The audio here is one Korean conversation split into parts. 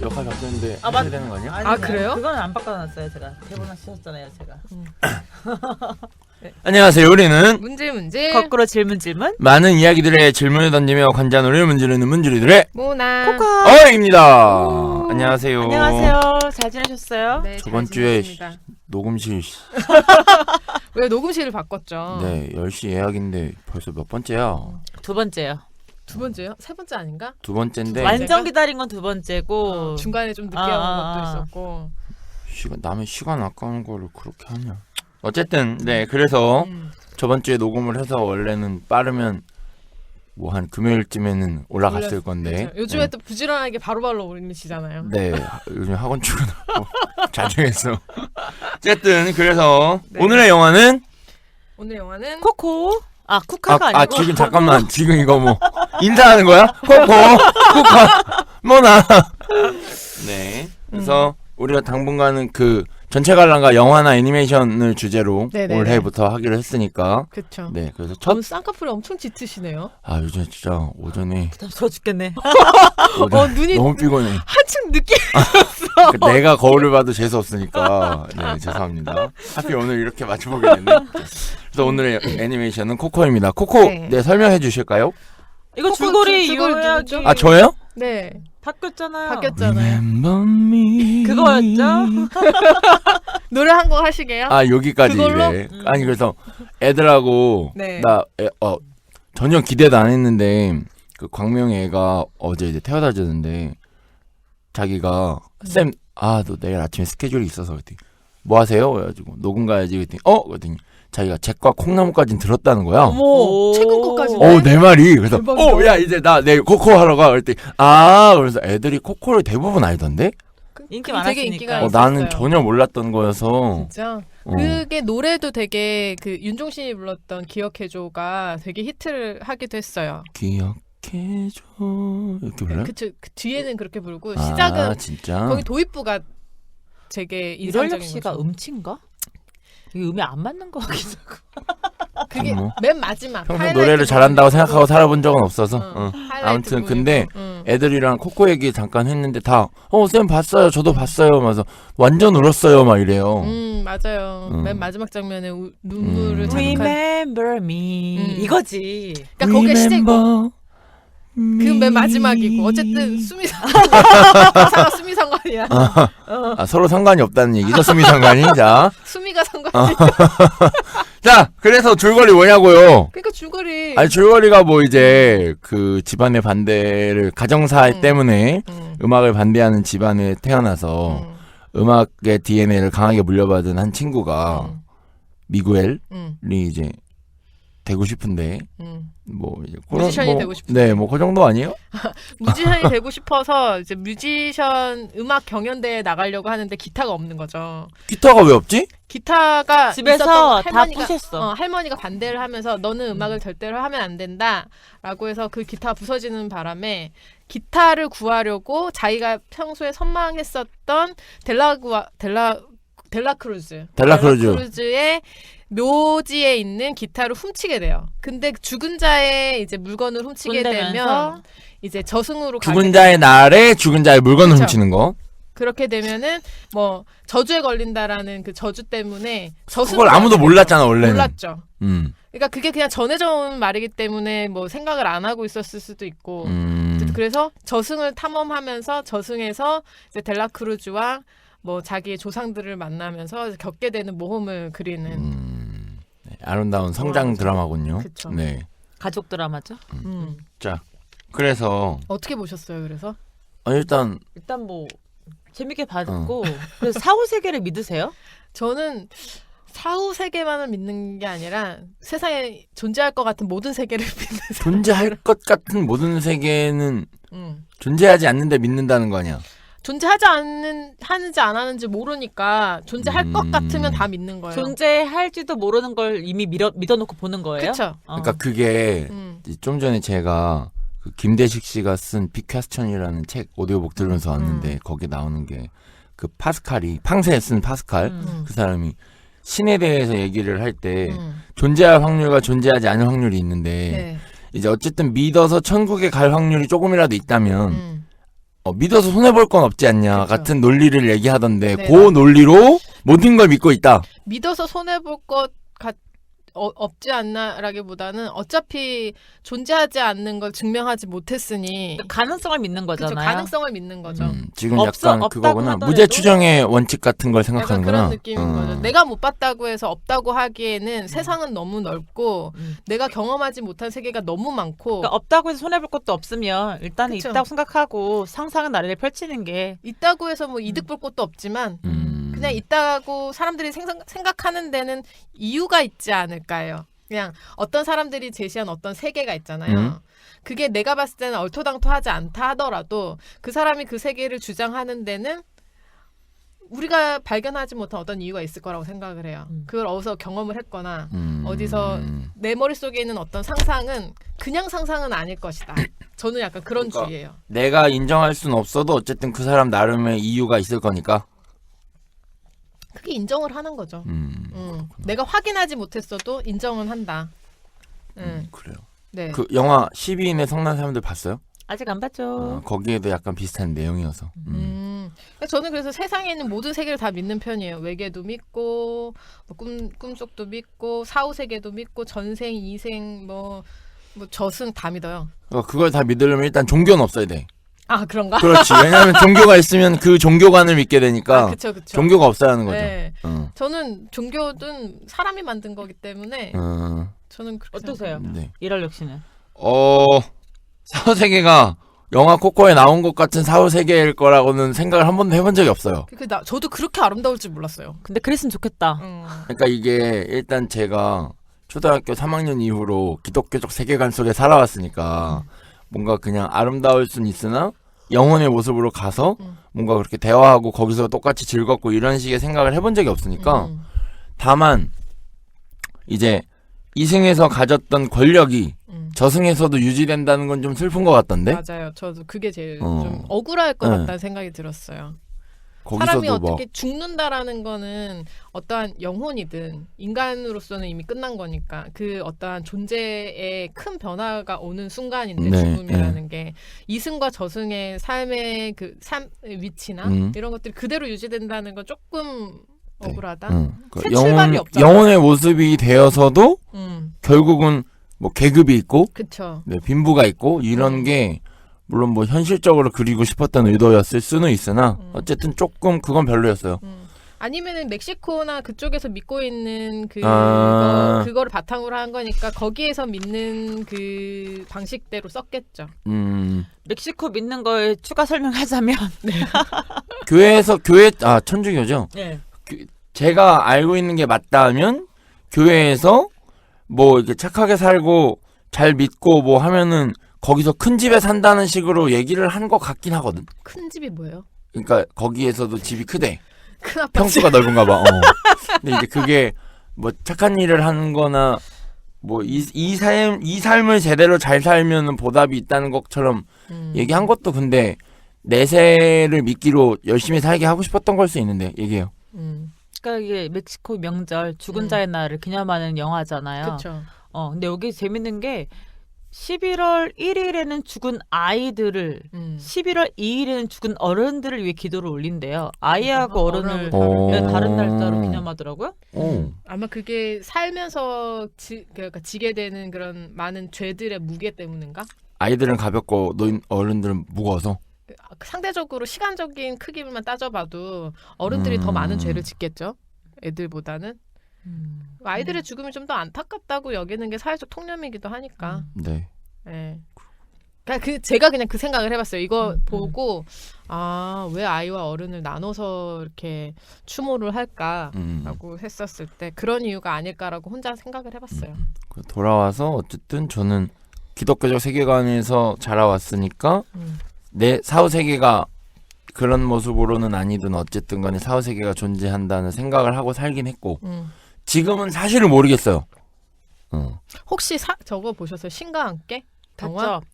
역할 바뀌었는데 아, 해야 되는 거 아니야? 아니, 그래요? 그건 안 바꿔놨어요 제가. 대본을 쓰셨잖아요 제가. 안녕하세요. 우리는 문제 거꾸로 질문. 많은 이야기들의 질문을 던지며 관자놀이를 문지르는 문지르들의 모나 코카. 어입니다. 안녕하세요. 안녕하세요. 잘 지내셨어요? 네, 저번 잘 주에 지냈습니다. 녹음실 왜 녹음실을 바꿨죠? 네 10시 예약인데 벌써 몇 번째야? 두 번째요. 두 번째요? 세 번째 아닌가? 두 번째인데 완전 기다린 건 두 번째고. 중간에 좀 늦게 온 것도 있었고. 남의 시간 아까운 거를 그렇게 하냐. 어쨌든 네 그래서 저번 주에 녹음을 해서 원래는 빠르면 뭐 한 금요일쯤에는 올라갔을 건데 그렇죠. 요즘에 또 부지런하게 바로바로 올리시잖아요. 네 요즘 학원 출근하고 자중했어. 어쨌든 그래서 네. 오늘의 영화는 오늘 영화는 코코. 아 쿠카가 아니고. 지금 잠깐만 지금 이거 뭐 인사하는 거야? 코코 쿠카 뭐나 네 그래서 우리가 당분간은 그 전체 관람가 영화나 애니메이션을 주제로 네네네. 올해부터 하기로 했으니까 그쵸. 네 그래서 첫 오늘 쌍꺼풀이 엄청 짙으시네요. 요즘 진짜 오전에 부담스러워 죽겠네. 눈이 너무 피곤해. 한층 늦게 내가 거울을 봐도 재수 없으니까 네 죄송합니다. 하필 오늘 이렇게 맞춰보게 됐네. 그래서 오늘의 애니메이션은 코코입니다. 코코 네. 네 설명해 주실까요? 이거 코코 줄거리 줄거리 이해하기. 누구죠? 저요? 네 바뀌었잖아요. 바뀌었잖아요. Remember me. 그거였죠? 노래 한 곡 하시게요? 여기까지 그걸로? 이래. 아니 그래서 애들하고 네. 전혀 기대도 안 했는데 그 광명이 애가 어제 이제 태워다 주는데 자기가 쌤 너 내일 아침에 스케줄이 있어서 그랬더니 뭐 하세요? 그래가지고 녹음 가야지 그랬더니 그랬더니 자기가 잭과 콩나무까지는 들었다는 거야. 어머 최근 것까지. 내 말이 그래서 대박이다. 야 이제 나 내일 코코 하러 가 그랬더니 그래서 애들이 코코를 대부분 알던데 인기 그게 되게 인기가 많았으니까. 있었어요. 나는 전혀 몰랐던 거여서 진짜 어. 그게 노래도 되게 그 윤종신이 불렀던 기억해줘가 되게 히트를 하기도 했어요. 기억해줘 이렇게 불러요? 그 뒤에는 그렇게 부르고 시작은 진짜? 거기 도입부가 되게 이럴력 인상적인 씨가 거죠. 음치인가? 이게 음이 안 맞는 거 같기도 하고. 그게 뭐. 맨 마지막 평소 하이라이트 노래를 잘한다고 부분이고. 생각하고 살아본 적은 없어서 하이라이트 아무튼 부분이고. 근데 애들이랑 코코 얘기 잠깐 했는데 다 쌤 봤어요 저도 봤어요 하면서 완전 울었어요 막 이래요. 맞아요. 맨 마지막 장면에 눈물을 자극한 Remember me. 이거지. 그러니까 거기에 시작이고 Remember 그 me. 맨 마지막이고 어쨌든 수미가 수미 상관이야. 서로 상관이 없다는 얘기죠 수미 상관이. 자, 수미가 상관이. 자 그래서 줄거리 뭐냐고요. 그러니까 줄거리. 아니 줄거리가 뭐 이제 그 집안의 반대를 가정사 때문에 음악을 반대하는 집안에 태어나서 음악의 DNA를 강하게 물려받은 한 친구가 미구엘이 이제 되고 싶은데 뭐 이제 뮤지션이 되고 싶은데. 네, 뭐 그 정도 아니에요? 뮤지션이 되고 싶어서 이제 뮤지션 음악 경연대회에 나가려고 하는데 기타가 없는 거죠. 기타가 왜 없지? 기타가 집에서 있었던 다 부셨어. 할머니가 반대를 하면서 너는 음악을 절대로 하면 안 된다라고 해서 그 기타가 부서지는 바람에 기타를 구하려고 자기가 평소에 선망했었던 델라크루즈의 묘지에 있는 기타를 훔치게 돼요. 근데 죽은 자의 이제 물건을 훔치게 되면 손대면서 이제 저승으로 죽은 자의 날에 죽은 자의 물건을 그쵸. 훔치는 거. 그렇게 되면은 뭐 저주에 걸린다라는 그 저주 때문에 그걸 아무도 몰랐잖아 원래는. 몰랐죠. 음. 그러니까 그게 그냥 전해져 온 말이기 때문에 뭐 생각을 안 하고 있었을 수도 있고. 음. 그래서 저승을 탐험하면서 저승에서 이제 델라크루즈와 뭐 자기의 조상들을 만나면서 겪게 되는 모험을 그리는. 네, 아름다운 성장 드라마군요. 그쵸. 네. 가족 드라마죠. 자, 그래서 어떻게 보셨어요? 그래서 일단 일단 뭐 재밌게 봤고. 그래서 사후 세계를 믿으세요? 저는 사후 세계만을 믿는 게 아니라 세상에 존재할 것 같은 모든 세계를 믿는 존재할 것 같은 모든 세계는 음. 존재하지 않는데 믿는다는 거 아니야? 하는지 안 하는지 모르니까 존재할 것 같으면 다 믿는 거예요. 존재할지도 모르는 걸 이미 믿어놓고 보는 거예요? 그렇죠. 그러니까 그게 좀 전에 제가 그 김대식 씨가 쓴 빅퀘스천이라는 책 오디오북 들으면서 왔는데 거기 나오는 게 그 파스칼이 팡세에 쓴 파스칼 그 사람이 신에 대해서 얘기를 할 때 존재할 확률과 존재하지 않을 확률이 있는데 네. 이제 어쨌든 믿어서 천국에 갈 확률이 조금이라도 있다면 믿어서 손해볼 건 없지 않냐 그쵸. 같은 논리를 얘기하던데 네, 그 논리로 모든 걸 믿고 있다. 믿어서 손해볼 것 없지 않나라기보다는 어차피 존재하지 않는 걸 증명하지 못했으니 가능성을 믿는 그쵸, 거잖아요. 가능성을 믿는 거죠. 지금 없어- 약간 없다고 그거구나. 하더라도 무죄 추정의 원칙 같은 걸 약간 생각하는구나. 그런 느낌인 거죠. 내가 못 봤다고 해서 없다고 하기에는 세상은 너무 넓고 내가 경험하지 못한 세계가 너무 많고 그러니까 없다고 해서 손해볼 것도 없으면 일단은 그쵸. 있다고 생각하고 상상은 나를 펼치는 게 있다고 해서 뭐 이득 볼 것도 없지만 그냥 있다고 사람들이 생각하는 데는 이유가 있지 않을까요? 그냥 어떤 사람들이 제시한 어떤 세계가 있잖아요. 그게 내가 봤을 때는 얼토당토하지 않다 하더라도 그 사람이 그 세계를 주장하는 데는 우리가 발견하지 못한 어떤 이유가 있을 거라고 생각을 해요. 그걸 어디서 경험을 했거나 어디서 내 머릿속에 있는 어떤 상상은 그냥 상상은 아닐 것이다. 저는 약간 그런 그러니까 주의예요. 내가 인정할 수는 없어도 어쨌든 그 사람 나름의 이유가 있을 거니까. 그게 인정을 하는 거죠. 내가 확인하지 못했어도 인정은 한다. 그래요. 네. 그 영화 12인의 성난 사람들 봤어요? 아직 안 봤죠. 거기에도 약간 비슷한 내용이어서. 저는 그래서 세상에 있는 모든 세계를 다 믿는 편이에요. 외계도 믿고, 뭐 꿈속도 믿고, 사후세계도 믿고, 전생, 이생, 뭐 저승 다 믿어요. 그걸 다 믿으려면 일단 종교는 없어야 돼. 아 그런가? 그렇지. 왜냐하면 종교가 있으면 그 종교관을 믿게 되니까 그쵸. 종교가 없어야 하는 거죠. 네. 어. 저는 종교는 사람이 만든 거기 때문에 저는 그렇게 어떠세요? 생각합니다. 네. 이럴 역시는. 사후세계가 영화 코코에 나온 것 같은 사후세계일 거라고는 생각을 한 번도 해본 적이 없어요. 저도 그렇게 아름다울 줄 몰랐어요. 근데 그랬으면 좋겠다. 그러니까 이게 일단 제가 초등학교 3학년 이후로 기독교적 세계관 속에 살아왔으니까 뭔가 그냥 아름다울 순 있으나 영혼의 모습으로 가서 뭔가 그렇게 대화하고 거기서 똑같이 즐겁고 이런 식의 생각을 해본 적이 없으니까 다만 이제 이승에서 가졌던 권력이 저승에서도 유지된다는 건 좀 슬픈 것 같던데. 맞아요. 저도 그게 제일 좀 억울할 것 네. 같다는 생각이 들었어요. 사람이 거기서도 어떻게 죽는다라는 거는 어떠한 영혼이든 인간으로서는 이미 끝난 거니까 그 어떠한 존재에 큰 변화가 오는 순간인데 네, 죽음이라는 게 이승과 저승의 삶의 그 위치나 이런 것들이 그대로 유지된다는 건 조금 억울하다. 새 출발이 없잖아. 영혼의 모습이 되어서도 결국은 뭐 계급이 있고 그쵸. 네, 빈부가 있고 이런 게 물론 뭐 현실적으로 그리고 싶었던 의도였을 수는 있으나 어쨌든 조금 그건 별로였어요. 아니면은 멕시코나 그쪽에서 믿고 있는 그거를 바탕으로 한 거니까 거기에서 믿는 그 방식대로 썼겠죠. 멕시코 믿는 걸 추가 설명하자면 교회 천주교죠. 네. 제가 알고 있는 게 맞다면 교회에서 뭐 이렇게 착하게 살고 잘 믿고 뭐 하면은 거기서 큰 집에 산다는 식으로 얘기를 한 것 같긴 하거든. 큰 집이 뭐예요? 그러니까 거기에서도 집이 크대. 큰 아파트. 평수가 넓은가 봐. 근데 이제 그게 뭐 착한 일을 하는 거나 뭐 이 삶을 제대로 잘 살면 보답이 있다는 것처럼 얘기한 것도 근데 내세를 믿기로 열심히 살게 하고 싶었던 걸 수 있는데 얘기해요. 그러니까 이게 멕시코 명절 죽은 자의 날을 기념하는 영화잖아요. 그렇죠. 근데 여기 재밌는 게 11월 1일에는 죽은 아이들을 11월 2일에는 죽은 어른들을 위해 기도를 올린대요. 아이하고 어른을 다른 날짜로 기념하더라고요. 아마 그게 살면서 그러니까 지게 되는 그런 많은 죄들의 무게 때문인가? 아이들은 가볍고 어른들은 무거워서. 상대적으로 시간적인 크기만 따져봐도 어른들이 더 많은 죄를 짓겠죠. 애들보다는. 아이들의 죽음이 좀 더 안타깝다고 여기는 게 사회적 통념이기도 하니까. 네. 네. 그러니까 제가 그냥 그 생각을 해봤어요. 이거 보고 왜 아이와 어른을 나눠서 이렇게 추모를 할까라고 했었을 때 그런 이유가 아닐까라고 혼자 생각을 해봤어요. 돌아와서 어쨌든 저는 기독교적 세계관에서 자라왔으니까 내 사후세계가 그런 모습으로는 아니든 어쨌든 간에 사후세계가 존재한다는 생각을 하고 살긴 했고 지금은 사실은 모르겠어요. 혹시 저거 보셨어요? 신과 함께? 영화? 봤죠?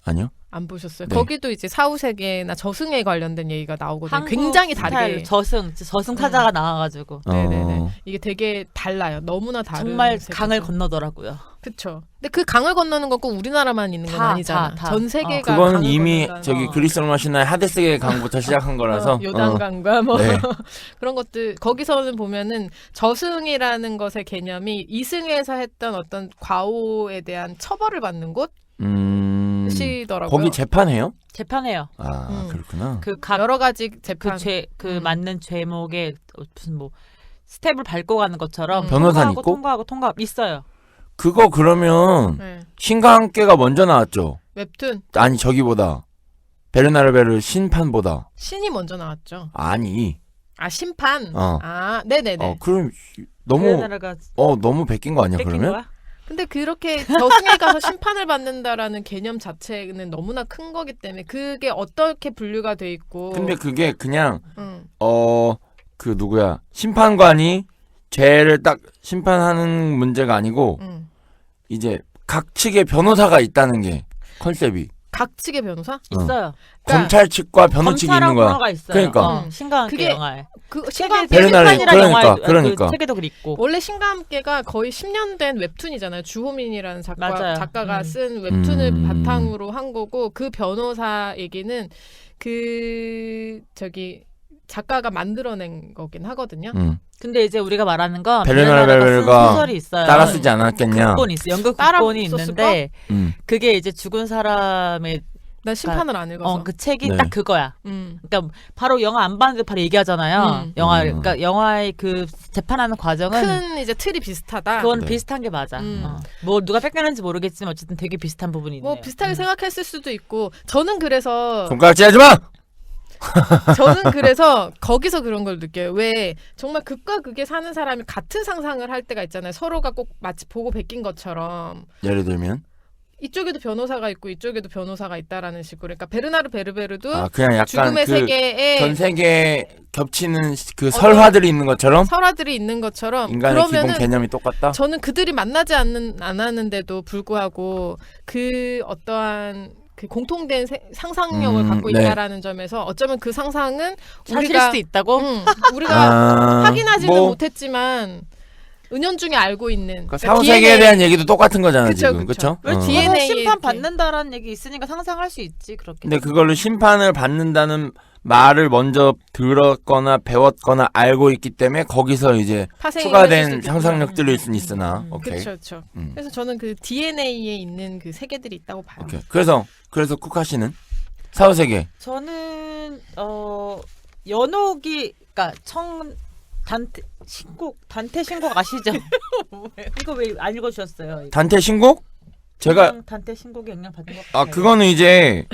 아니요? 안 보셨어요? 네. 거기도 이제 사후세계나 저승에 관련된 얘기가 나오거든요. 한국 굉장히 스타일 다르게. 저승 타자가 나와가지고 네네네. 이게 되게 달라요. 너무나 다른. 정말 세계죠. 강을 건너더라고요. 그쵸. 근데 그 강을 건너는 건 꼭 우리나라만 있는 건 다, 아니잖아. 다. 전 세계가 그거는 강을 이미 건넌다는 저기 거. 그리스 로마 신화의 하데스의 강부터 시작한 거라서 요단강과 뭐 네. 그런 것들 거기서는 보면은 저승이라는 것의 개념이 이승에서 했던 어떤 과오에 대한 처벌을 받는 곳이더라고요. 거기 재판해요? 재판해요. 아 그렇구나. 그 각 여러 가지 재판. 맞는 죄목에 무슨 뭐 스텝을 밟고 가는 것처럼 변호사 통과하고 있고? 통과하고 있어요. 그거 그러면 네. 신과 함께가 먼저 나왔죠. 웹툰 아니 저기보다 베르나르베르 신판보다 신이 먼저 나왔죠. 아니 아 심판. 어. 아 네네네. 그럼 너무 베르나르가 너무 베낀 거 아니야 뺏긴 그러면? 거야? 근데 그렇게 저승에 가서 심판을 받는다라는 개념 자체는 너무나 큰 거기 때문에 그게 어떻게 분류가 돼 있고. 근데 그게 그냥 응. 그 누구야 심판관이 죄를 딱 심판하는 문제가 아니고 응. 이제 각 측의 변호사가 있다는 게 컨셉이 각 측의 변호사? 있어요. 그러니까 검찰 측과 변호 측이 검찰하고 있는 거야. 변호가 있어요. 그러니까. 신과 함께 그게 영화에. 그 책에 신과 베르나르 심판이라는 그러니까, 영화에 그러니까. 그 책에도 있고. 원래 신과 함께가 거의 10년 된 웹툰이잖아요. 주호민이라는 맞아요. 작가가 쓴 웹툰을 음. 바탕으로 한 거고 그 변호사 얘기는 그 저기 작가가 만들어낸 거긴 하거든요. 근데 이제 우리가 말하는 건 베르나르베르가 베르나르가 쓴 소설이 있어요. 따라 쓰지 않았겠냐? 극본이 있어. 연극 따라 극본이 썼을까? 있는데 음. 그게 이제 죽은 사람의 난 심판을 안 읽어서. 그 책이 네. 딱 그거야. 그러니까 바로 영화 안 봤는데 바로 얘기하잖아요. 그러니까 영화의 그 재판하는 과정은 큰 이제 틀이 비슷하다. 그건 네. 비슷한 게 맞아. 뭐 누가 뺏겼는지 모르겠지만 어쨌든 되게 비슷한 부분이 있네요. 뭐 비슷하게 생각했을 수도 있고 저는 그래서 손가락질 하지 마! 거기서 그런 걸 느껴요. 왜 정말 극과 극에 사는 사람이 같은 상상을 할 때가 있잖아요. 서로가 꼭 마치 보고 베낀 것처럼 예를 들면 이쪽에도 변호사가 있고 이쪽에도 변호사가 있다라는 식으로. 그러니까 베르나르 베르베르도 그냥 약간 죽음의 그 세계에 전 세계 겹치는 그 설화들이 있는 것처럼 설화들이 있는 것처럼 인간의 기본 그러면은 개념이 똑같다. 저는 그들이 만나지 않았는데도 불구하고 그 어떠한 그 공통된 상상력을 갖고 네. 있다라는 점에서 어쩌면 그 상상은 사실일 우리가 수도 있다고. 우리가 확인하지는 뭐, 못했지만 은연중에 알고 있는 그러니까 사후세계에 대한 얘기도 똑같은 거잖아 그쵸, 지금 그쵸. 그쵸? 왜 DNA 심판 이렇게. 받는다라는 얘기 있으니까 상상할 수 있지 그렇게. 근데 그걸로 심판을 받는다는 말을 먼저 들었거나 배웠거나 알고 있기 때문에 거기서 이제 추가된 상상력들일 수는 있으나 오케이. 그렇죠. 그래서 저는 그 DNA에 있는 그 세계들이 있다고 봐요. 오케이. 그래서 쿠카 씨는 사후세계 저는 연옥이 그러니까 단테 신곡 아시죠? 이거 왜 안 읽어주셨어요? 이거? 단테 신곡? 제가 단테 신곡에 영향 받은 것 같아요. 그거는 이제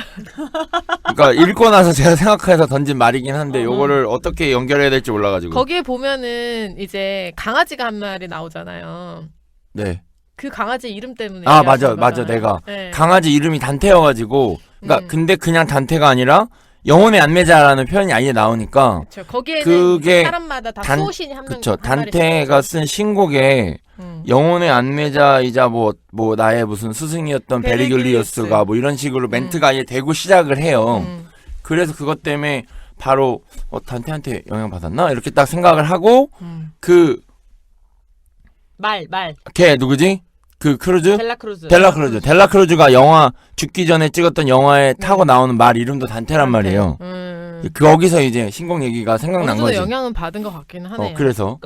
그러니까 읽고 나서 제가 생각해서 던진 말이긴 한데 요거를 어떻게 연결해야 될지 몰라가지고. 거기에 보면은 이제 강아지가 한 마리 나오잖아요. 네. 그 강아지 이름 때문에. 맞아 얘기하신 거잖아요. 내가 네. 강아지 이름이 단테여가지고 그러니까 음. 근데 그냥 단테가 아니라 영혼의 안매자라는 표현이 아예 나오니까 그렇죠. 거기에는 그게 사람마다 다 단- 수호신이 한 명. 그쵸. 한 마리씩 단테가 있죠. 쓴 신곡에 영혼의 안내자이자 뭐 나의 무슨 스승이었던 베리글리우스가 뭐 이런 식으로 멘트가 아예 되고 시작을 해요. 그래서 그것 때문에 바로 단테한테 영향 받았나 이렇게 딱 생각을 하고 그 걔 누구지? 그 크루즈? 델라크루즈가 영화 죽기 전에 찍었던 영화에 타고 나오는 말 이름도 단테란 말이에요. 거기서 이제 신곡 얘기가 생각난 어느 정도 거지. 영향은 받은 것 같기는 하네요. 그래서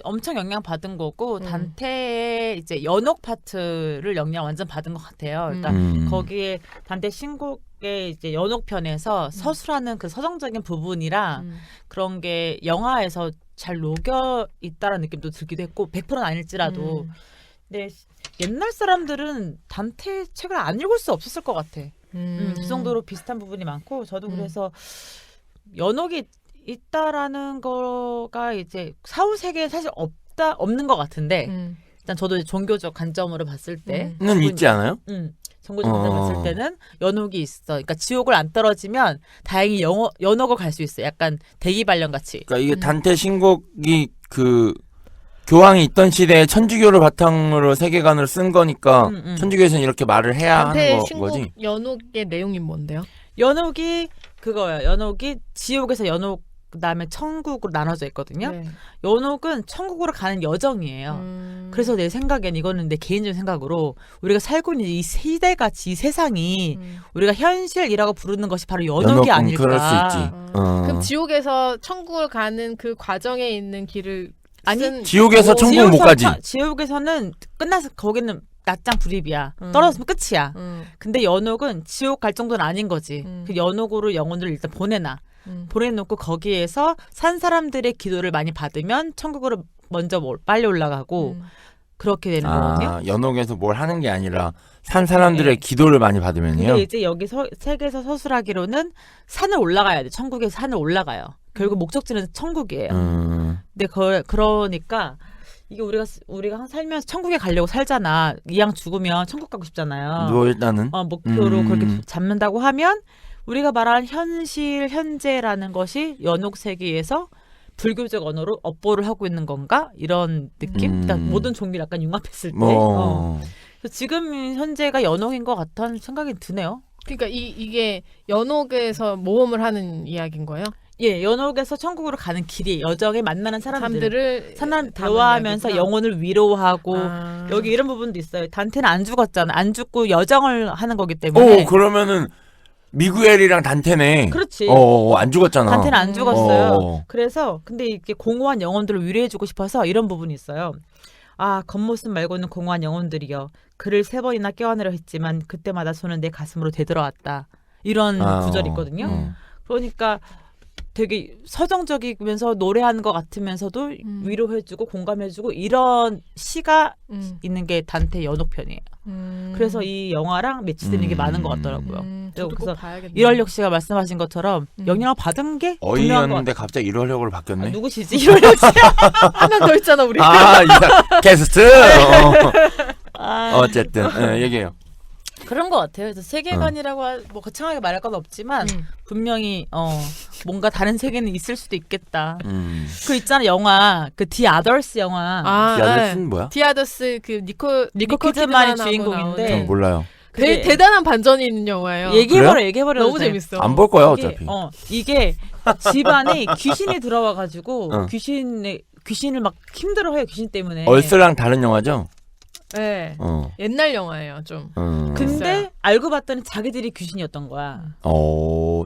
엄청 영향 받은 거고 단테의 이제 연옥 파트를 영향 완전 받은 것 같아요. 그러니까 거기에 단테 신곡의 이제 연옥 편에서 서술하는 그 서정적인 부분이랑 그런 게 영화에서 잘 녹여 있다라는 느낌도 들기도 했고 100%는 아닐지라도 근데 옛날 사람들은 단테 책을 안 읽을 수 없었을 것 같아. 그 정도로 비슷한 부분이 많고 저도 그래서 연옥이 있다라는 거가 이제 사후 세계에 사실 없는 것 같은데 일단 저도 종교적 관점으로 봤을 때는 있지 않아요? 종교적 관점으로 봤을 때는 연옥이 있어. 그러니까 지옥을 안 떨어지면 다행히 연옥을 갈 수 있어. 약간 대기발령 같이. 그러니까 이게 단테 신곡이 그 교황이 있던 시대에 천주교를 바탕으로 세계관을 쓴 거니까 천주교에서는 이렇게 말을 해야 단테 하는 신곡 거지. 연옥의 내용이 뭔데요? 연옥이 그거예요. 연옥이 지옥에서 연옥 그다음에 천국으로 나눠져 있거든요. 네. 연옥은 천국으로 가는 여정이에요. 그래서 내 생각엔 이거는 내 개인적인 생각으로 우리가 살고 있는 이 시대같이 이 세상이 우리가 현실이라고 부르는 것이 바로 연옥이 아닐까. 그럴 수 있지. 그럼 지옥에서 천국을 가는 그 과정에 있는 길을 아니, 쓴 지옥에서 천국 못 가지. 지옥에서는 끝나서 거기는 낮장 불입이야. 떨어졌으면 끝이야. 근데 연옥은 지옥 갈 정도는 아닌 거지. 그 연옥으로 영혼을 일단 보내놔. 보내놓고 거기에서 산 사람들의 기도를 많이 받으면 천국으로 먼저 빨리 올라가고 그렇게 되는 거거든요. 연옥에서 뭘 하는 게 아니라 산 사람들의 기도를 많이 받으면요. 근데 이제 여기 책에서 서술하기로는 산을 올라가야 돼. 천국에서 산을 올라가요. 결국 목적지는 천국이에요. 근데 그러니까 이게 우리가 살면서 천국에 가려고 살잖아. 이왕 죽으면 천국 가고 싶잖아요. 뭐 일단은 목표로 그렇게 잡는다고 하면 우리가 말하는 현실, 현재라는 것이 연옥 세계에서 불교적 언어로 업보를 하고 있는 건가? 이런 느낌? 그러니까 모든 종교를 약간 융합했을 때. 그래서 지금 현재가 연옥인 것 같다는 생각이 드네요. 그러니까 이게 연옥에서 모험을 하는 이야기인 거예요? 예, 연옥에서 천국으로 가는 길이 여정에 만나는 사람들을 사람 대화하면서 영혼을 위로하고 여기 이런 부분도 있어요. 단테는 안 죽었잖아. 안 죽고 여정을 하는 거기 때문에. 그러면은 미구엘이랑 단테네. 그렇지. 안 죽었잖아. 단테는 안 죽었어요. 그래서 근데 이렇게 공허한 영혼들을 위로해주고 싶어서 이런 부분이 있어요. 아, 겉모습 말고는 공허한 영혼들이여. 그를 3번이나 껴안으려 했지만 그때마다 손은 내 가슴으로 되돌아왔다. 이런 구절이 있거든요. 그러니까 되게 서정적이면서 노래하는 것 같으면서도 위로해주고 공감해주고 이런 시가 있는 게 단테 연옥편이에요. 그래서 이 영화랑 매치되는 게 많은 것 같더라고요. 그래서 이럴력 씨가 말씀하신 것처럼 영향을 받은 게 어이였는데 갑자기 이럴력으로 바뀌었네. 누구시지? 이럴력 씨. 한 명 더 있잖아 우리. 게스트. 어쨌든 얘기해요. 그런 것 같아요. 그래서 세계관이라고 뭐 거창하게 말할 건 없지만 분명히 뭔가 다른 세계는 있을 수도 있겠다. 그 있잖아 영화 그 디 아더스 영화. 디 아더스는 뭐야? 디 아더스 그 니콜 키드만이 주인공인데. 전 몰라요. 대단한 반전이 있는 영화예요. 얘기해버려. 너무 재밌어. 안 볼 거야 어차피. 이게 집안에 귀신이 들어와가지고 귀신을 막 힘들어해요. 귀신 때문에. 얼스랑 다른 영화죠? 네. 옛날 영화예요, 좀. 근데 알고 봤더니 자기들이 귀신이었던 거야.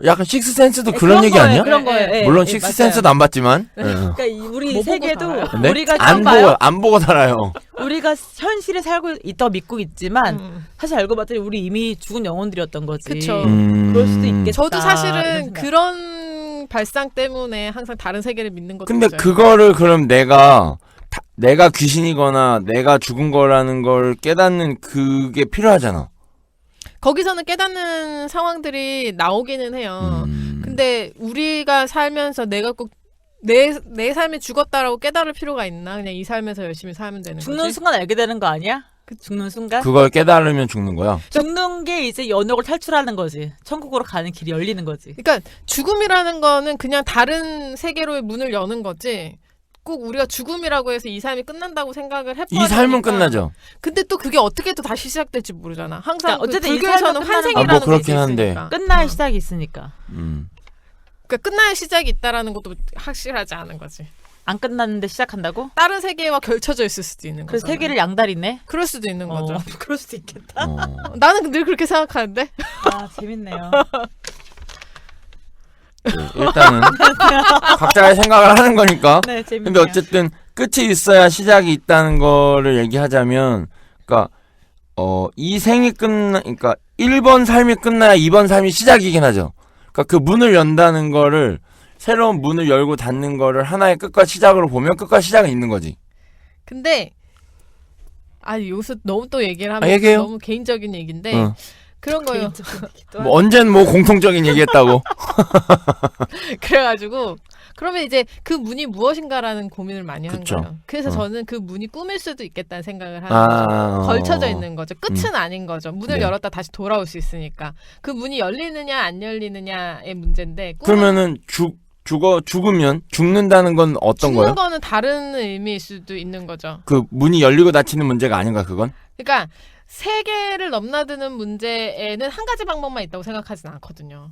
약간 식스센스도 그런 얘기 아니야? 그런 거예요. 물론 식스센스도 안 봤지만. 그러니까 우리 뭐 세계도 네? 우리가 안 보고 살아요. 우리가 현실에 살고 있다고 믿고 있지만 사실 알고 봤더니 우리 이미 죽은 영혼들이었던 거지. 그쵸. 그럴 수도 있겠다. 저도 사실은 그런 발상 때문에 항상 다른 세계를 믿는 것도 근데 있어요. 그거를 그럼 내가 귀신이거나 내가 죽은 거라는 걸 깨닫는 그게 필요하잖아. 거기서는 깨닫는 상황들이 나오기는 해요. 근데 우리가 살면서 내가 꼭 내 삶이 죽었다라고 깨달을 필요가 있나? 그냥 이 삶에서 열심히 살면 되는 거지. 죽는 순간 알게 되는 거 아니야? 죽는 순간? 그걸 깨달으면 죽는 거야. 죽는 게 이제 연옥을 탈출하는 거지. 천국으로 가는 길이 열리는 거지. 그러니까 죽음이라는 거는 그냥 다른 세계로의 문을 여는 거지. 꼭 우리가 죽음이라고 해서 이 삶이 끝난다고 생각을 해봐야 이 삶은 끝나죠. 근데 또 그게 어떻게 또 다시 시작될지 모르잖아. 항상 그러니까 어쨌든 불교에서는 이 삶은 환생이라는 게 그렇긴 한데. 있으니까. 끝날 시작이 있으니까. 그러니까 끝날 시작이 있다라는 것도 확실하지 않은 거지. 안 끝났는데 시작한다고? 다른 세계와 결쳐져 있을 수도 있는 그래서 거잖아. 세계를 양다리네? 그럴 수도 있는 거죠. 그럴 수도 있겠다. 나는 늘 그렇게 생각하는데. 아, 재밌네요. 일단은 각자의 생각을 하는 거니까. 네, 재밌네요. 근데 어쨌든 끝이 있어야 시작이 있다는 거를 얘기하자면, 그러니까 이 생이 그러니까 1번 삶이 끝나야 2번 삶이 시작이긴 하죠. 그러니까 그 문을 연다는 거를, 새로운 문을 열고 닫는 거를 하나의 끝과 시작으로 보면 끝과 시작은 있는 거지. 근데 여기서 너무 또 얘기를 하면 너무 개인적인 얘기인데 그런 거예요. 뭐 언젠 뭐 공통적인 얘기했다고. 그래가지고 그러면 이제 그 문이 무엇인가라는 고민을 많이 한 그쵸. 거예요. 그래서 저는 그 문이 꿈일 수도 있겠다는 생각을 하는 거죠. 걸쳐져 있는 거죠. 끝은 아닌 거죠. 문을 열었다 다시 돌아올 수 있으니까. 그 문이 열리느냐 안 열리느냐의 문제인데 그러면은 죽는다는 건 어떤 죽는 거예요? 거는 다른 의미일 수도 있는 거죠. 그 문이 열리고 닫히는 문제가 아닌가 그건? 그러니까 세계를 넘나드는 문제에는 한 가지 방법만 있다고 생각하지는 않거든요.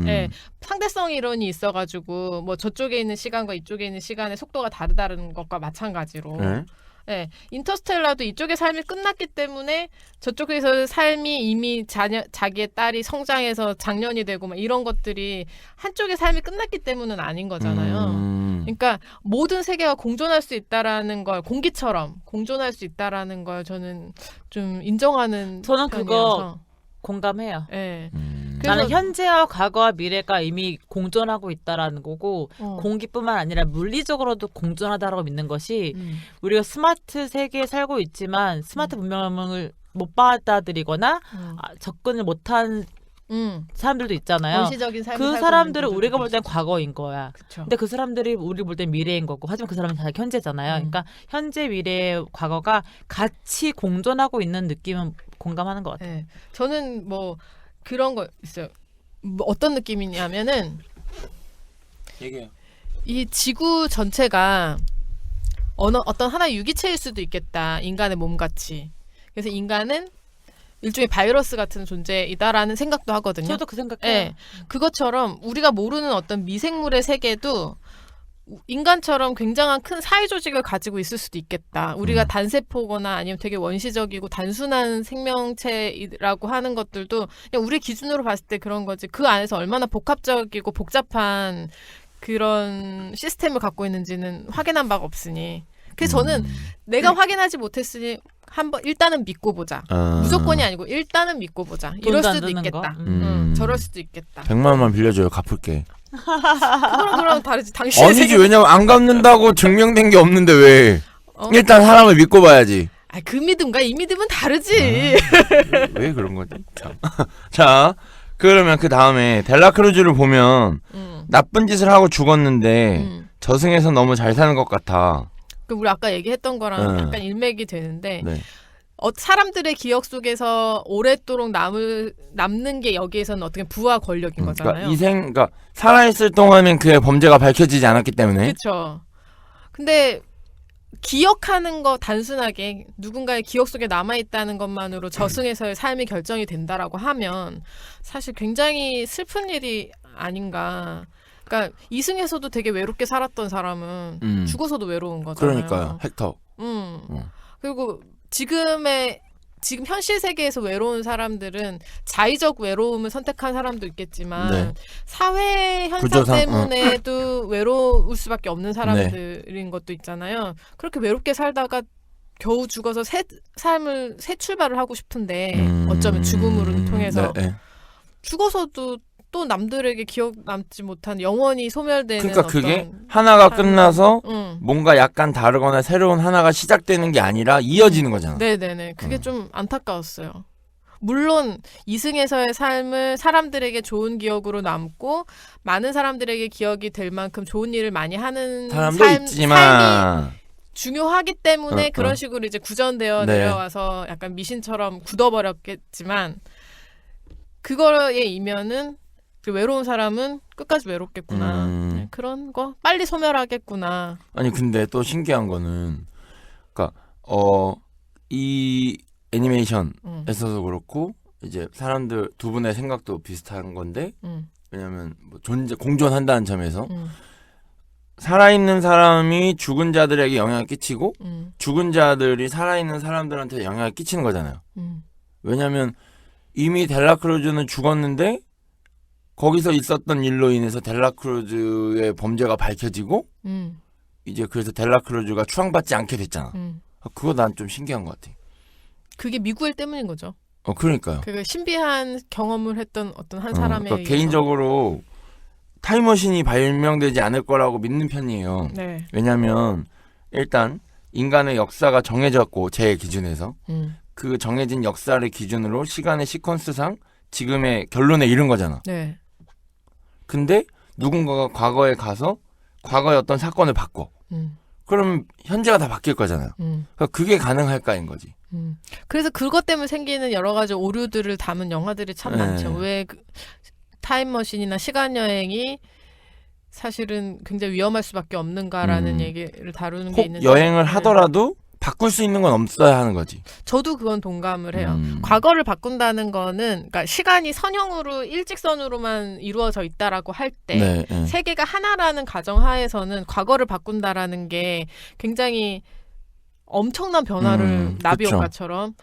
네, 상대성 이론이 있어가지고 뭐 저쪽에 있는 시간과 이쪽에 있는 시간의 속도가 다르다는 것과 마찬가지로 네. 네, 인터스텔라도 이쪽의 삶이 끝났기 때문에 저쪽에서 삶이 이미 자기의 딸이 성장해서 장년이 되고 막 이런 것들이 한쪽의 삶이 끝났기 때문은 아닌 거잖아요. 그러니까 모든 세계가 공존할 수 있다라는 걸 공기처럼 공존할 수 있다라는 걸 저는 좀 인정하는 저는 편이어서. 그거 공감해요. 네. 나는 그래서- 현재와 과거와 미래가 이미 공존하고 있다라는 거고 공기뿐만 아니라 물리적으로도 공존하다라고 믿는 것이 우리가 스마트 세계에 살고 있지만 스마트 문명을 못 받아들이거나 접근을 못한 사람들도 있잖아요. 원시적인 삶을 그 살고 사람들은 있는 우리가 볼 땐 분들도 과거인 거야. 그쵸. 근데 그 사람들이 우리 볼 땐 미래인 거고 하지만 그 사람은 다 현재잖아요. 그러니까 현재 미래의 과거가 같이 공존하고 있는 느낌은 공감하는 것 같아요. 네. 저는 뭐 그런 거 있어요. 뭐 어떤 느낌이냐면은 얘기해요. 이 지구 전체가 어떤 하나의 유기체일 수도 있겠다. 인간의 몸같이. 그래서 인간은 일종의 바이러스 같은 존재이다라는 생각도 하거든요. 저도 그 생각해요. 네. 그것처럼 우리가 모르는 어떤 미생물의 세계도 인간처럼 굉장한 큰 사회 조직을 가지고 있을 수도 있겠다. 우리가 단세포거나 아니면 되게 원시적이고 단순한 생명체라고 하는 것들도 그냥 우리 기준으로 봤을 때 그런 거지. 그 안에서 얼마나 복합적이고 복잡한 그런 시스템을 갖고 있는지는 확인한 바가 없으니. 그래서 저는 내가 확인하지 못했으니 한번 일단은 믿고 보자. 무조건이 아니고 일단은 믿고 보자. 이럴 돈도 안 수도 드는 있겠다. 거? 저럴 수도 있겠다. 100만 원만 빌려줘요. 갚을게. 그럼 다르지. 당신의 아니지 세계. 왜냐면 안 갚는다고 증명된 게 없는데 왜? 어? 일단 사람을 믿고 봐야지. 아, 그 믿음과 이 믿음은 다르지. 왜 그런 거지? 참. 자, 그러면 그 다음에 델라크루즈를 보면 나쁜 짓을 하고 죽었는데 저승에서 너무 잘 사는 것 같아. 그 우리 아까 얘기했던 거랑 네. 약간 일맥이 되는데 네. 사람들의 기억 속에서 오랫도록 남는 게 여기에서는 어떻게 부와 권력인 거잖아요. 그러니까 살아있을 동안은 그의 범죄가 밝혀지지 않았기 때문에. 그렇죠. 근데 기억하는 거 단순하게 누군가의 기억 속에 남아있다는 것만으로 저승에서의 삶이 결정이 된다라고 하면 사실 굉장히 슬픈 일이 아닌가. 그러니까 이승에서도 되게 외롭게 살았던 사람은 죽어서도 외로운 거잖아요. 그러니까요. 헥터. 그리고 지금 현실 세계에서 외로운 사람들은 자의적 외로움을 선택한 사람도 있겠지만 네. 사회 현상 구조상, 때문에도 외로울 수밖에 없는 사람들인 것도 있잖아요. 그렇게 외롭게 살다가 겨우 죽어서 새 출발을 하고 싶은데 어쩌면 죽음으로 통해서 네. 죽어서도 또 남들에게 기억 남지 못한 영원히 소멸되는 그러니까 어떤 그게 하나가 삶. 끝나서 응. 뭔가 약간 다르거나 새로운 하나가 시작되는 게 아니라 이어지는 거잖아. 네네네. 그게 좀 안타까웠어요. 물론 이승에서의 삶을 사람들에게 좋은 기억으로 남고 많은 사람들에게 기억이 될 만큼 좋은 일을 많이 하는 사람도 삶이 있지만 중요하기 때문에 어, 그런 어. 식으로 이제 구전되어 네. 내려와서 약간 미신처럼 굳어버렸겠지만 그거의 이면은 그 외로운 사람은 끝까지 외롭겠구나. 네, 그런 거 빨리 소멸하겠구나. 아니 근데 또 신기한 거는 그러니까 이 애니메이션에서도 그렇고 이제 사람들 두 분의 생각도 비슷한 건데 왜냐면 뭐 공존한다는 점에서 살아있는 사람이 죽은 자들에게 영향을 끼치고 죽은 자들이 살아있는 사람들한테 영향을 끼치는 거잖아요. 왜냐면 이미 델라크루즈는 죽었는데 거기서 있었던 일로 인해서 델라크루즈의 범죄가 밝혀지고 이제 그래서 델라크루즈가 추앙받지 않게 됐잖아. 그거 난 좀 신기한 것 같아. 그게 미구엘 때문인 거죠. 그러니까요. 그 신비한 경험을 했던 어떤 한 사람에 그러니까 개인적으로 타임머신이 발명되지 않을 거라고 믿는 편이에요. 네. 왜냐하면 일단 인간의 역사가 정해졌고 제 기준에서 그 정해진 역사를 기준으로 시간의 시퀀스상 지금의 결론에 이른 거잖아. 네. 근데 누군가가 과거에 가서 과거의 어떤 사건을 바꿔. 그럼 현재가 다 바뀔 거잖아요. 그러니까 그게 가능할까인 거지. 그래서 그것 때문에 생기는 여러 가지 오류들을 담은 영화들이 참 네. 많죠. 왜 타임머신이나 시간여행이 사실은 굉장히 위험할 수밖에 없는가라는 얘기를 다루는 게 혹 있는데 여행을 하더라도 바꿀 수 있는 건 없어야 하는 거지. 저도 그건 동감을 해요. 과거를 바꾼다는 거는 그러니까 시간이 선형으로 일직선으로만 이루어져 있다라고 할 때 네, 네. 세계가 하나라는 가정하에서는 과거를 바꾼다라는 게 굉장히 엄청난 변화를 나비 그쵸. 효과처럼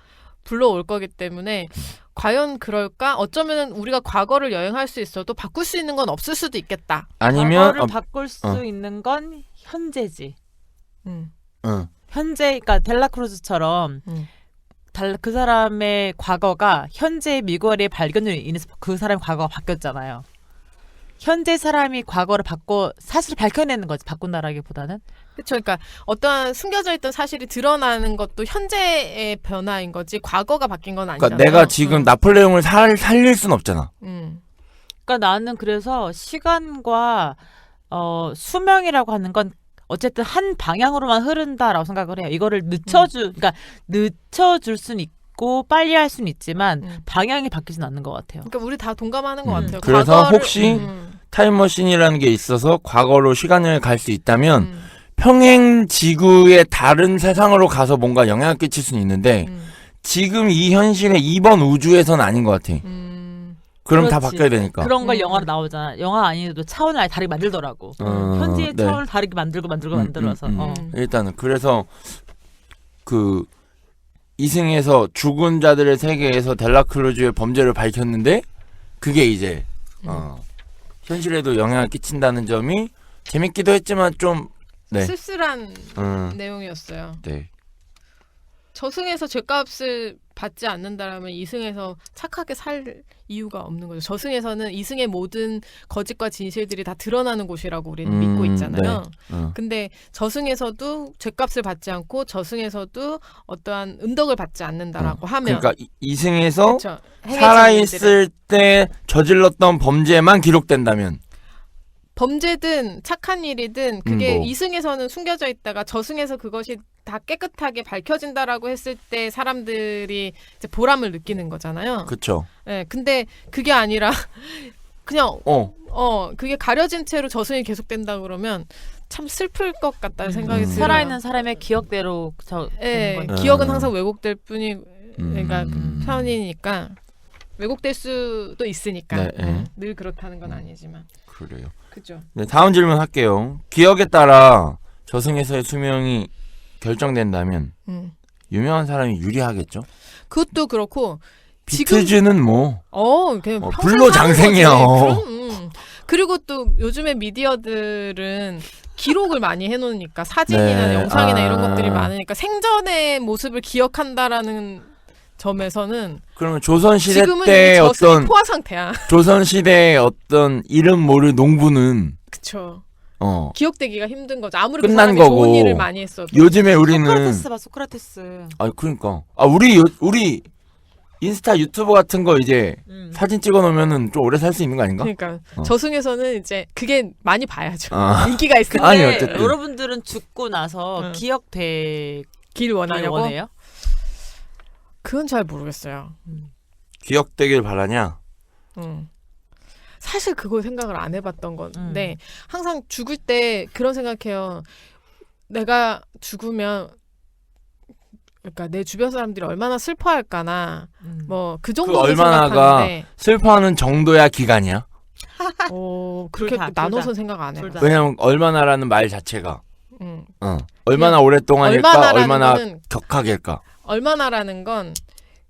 불러올 거기 때문에 과연 그럴까? 어쩌면 우리가 과거를 여행할 수 있어도 바꿀 수 있는 건 없을 수도 있겠다. 아니면 과거를 바꿀 수 있는 건 현재지. 음. 현재, 그러니까 델라크루즈처럼 그 사람의 과거가 현재 미고리의 발견으로 인해서 그 사람의 과거가 바뀌었잖아요. 현재 사람이 과거를 사실을 밝혀내는 거지, 바꾼다라기보다는. 그렇죠. 그러니까 어떠한 숨겨져 있던 사실이 드러나는 것도 현재의 변화인 거지 과거가 바뀐 건 아니잖아요. 그러니까 내가 지금 나폴레옹을 살릴 순 없잖아. 그러니까 나는 그래서 시간과 수명이라고 하는 건 어쨌든 한 방향으로만 흐른다라고 생각을 해요. 이거를 그러니까 늦춰줄 수는 있고 빨리 할 수는 있지만 방향이 바뀌진 않는 것 같아요. 그러니까 우리 다 동감하는 것 같아요. 그래서 과거를, 혹시 타임머신이라는 게 있어서 과거로 시간을 갈 수 있다면 평행 지구의 다른 세상으로 가서 뭔가 영향을 끼칠 수는 있는데 지금 이 현실의 이번 우주에서는 아닌 것 같아. 그럼 다 그렇지. 바뀌어야 되니까. 그런 걸 영화로 나오잖아. 영화 아니어도 차원을 아예 다르게 만들더라고. 현재의 네. 차원을 다르게 만들어서. 일단은 그래서 그 이승에서 죽은 자들의 세계에서 델라크루즈의 범죄를 밝혔는데 그게 이제 현실에도 영향을 끼친다는 점이 재밌기도 했지만 좀 네. 쓸쓸한 내용이었어요. 네. 저승에서 죗값을 받지 않는다라면 이승에서 착하게 살 이유가 없는 거죠. 저승에서는 이승의 모든 거짓과 진실들이 다 드러나는 곳이라고 우리는 믿고 있잖아요. 네. 근데 저승에서도 죗값을 받지 않고 저승에서도 어떠한 은덕을 받지 않는다라고 하면 그러니까 이승에서 그쵸. 행해진 일들은. 살아있을 때 저질렀던 범죄만 기록된다면 범죄든 착한 일이든 그게 뭐. 이승에서는 숨겨져 있다가 저승에서 그것이 다 깨끗하게 밝혀진다라고 했을 때 사람들이 이제 보람을 느끼는 거잖아요. 그쵸. 네, 근데 그게 아니라 그냥 그게 가려진 채로 저승이 계속된다 그러면 참 슬플 것 같다는 생각이 들어요. 살아있는 사람의 기억대로 네, 기억은 항상 왜곡될 그러니까 편이니까 왜곡될 수도 있으니까 네. 늘 그렇다는 건 아니지만 그래요. 그죠. 네, 다음 질문 할게요. 기억에 따라 저승에서의 수명이 결정된다면 유명한 사람이 유리하겠죠? 그것도 그렇고 비트즈는 뭐 그냥 평생 불로장생이야. 사는 거지. 그리고 또 요즘에 미디어들은 기록을 많이 해놓으니까 사진이나 네. 영상이나 이런 것들이 많으니까 생전의 모습을 기억한다라는 점에서는 그러면 조선시대 지금은 때 이미 저승이 어떤 포화 상태야. 조선시대의 어떤 이름 모를 농부는 그쵸. 어 기억되기가 힘든 거죠. 아무리 끝난 그 사람이 거고. 좋은 일을 많이 했어도. 요즘에 우리는 소크라테스 봐, 소크라테스. 아 그러니까 우리 인스타 유튜브 같은 거 이제 사진 찍어 놓으면은 좀 오래 살 수 있는 거 아닌가? 그러니까 저승에서는 이제 그게 많이 봐야죠. 인기가 근데 있으니까. 아니, 어쨌든. 여러분들은 죽고 나서 길 기억되길 원하냐고? 원해요? 그건 잘 모르겠어요. 기억되길 바라냐? 사실 그거 생각을 안 해봤던 건데 항상 죽을 때 그런 생각해요. 내가 죽으면 그러니까 내 주변 사람들이 얼마나 슬퍼할까나 뭐 그 정도 얼마나가 생각하는데 슬퍼하는 정도야 기간이야? 그렇게 둘 다, 나눠서 생각 안 해요. 둘 다. 왜냐면 얼마나라는 말 자체가 음. 얼마나 오랫동안일까? 얼마나라는 얼마나 거는 격하게일까? 얼마나라는 건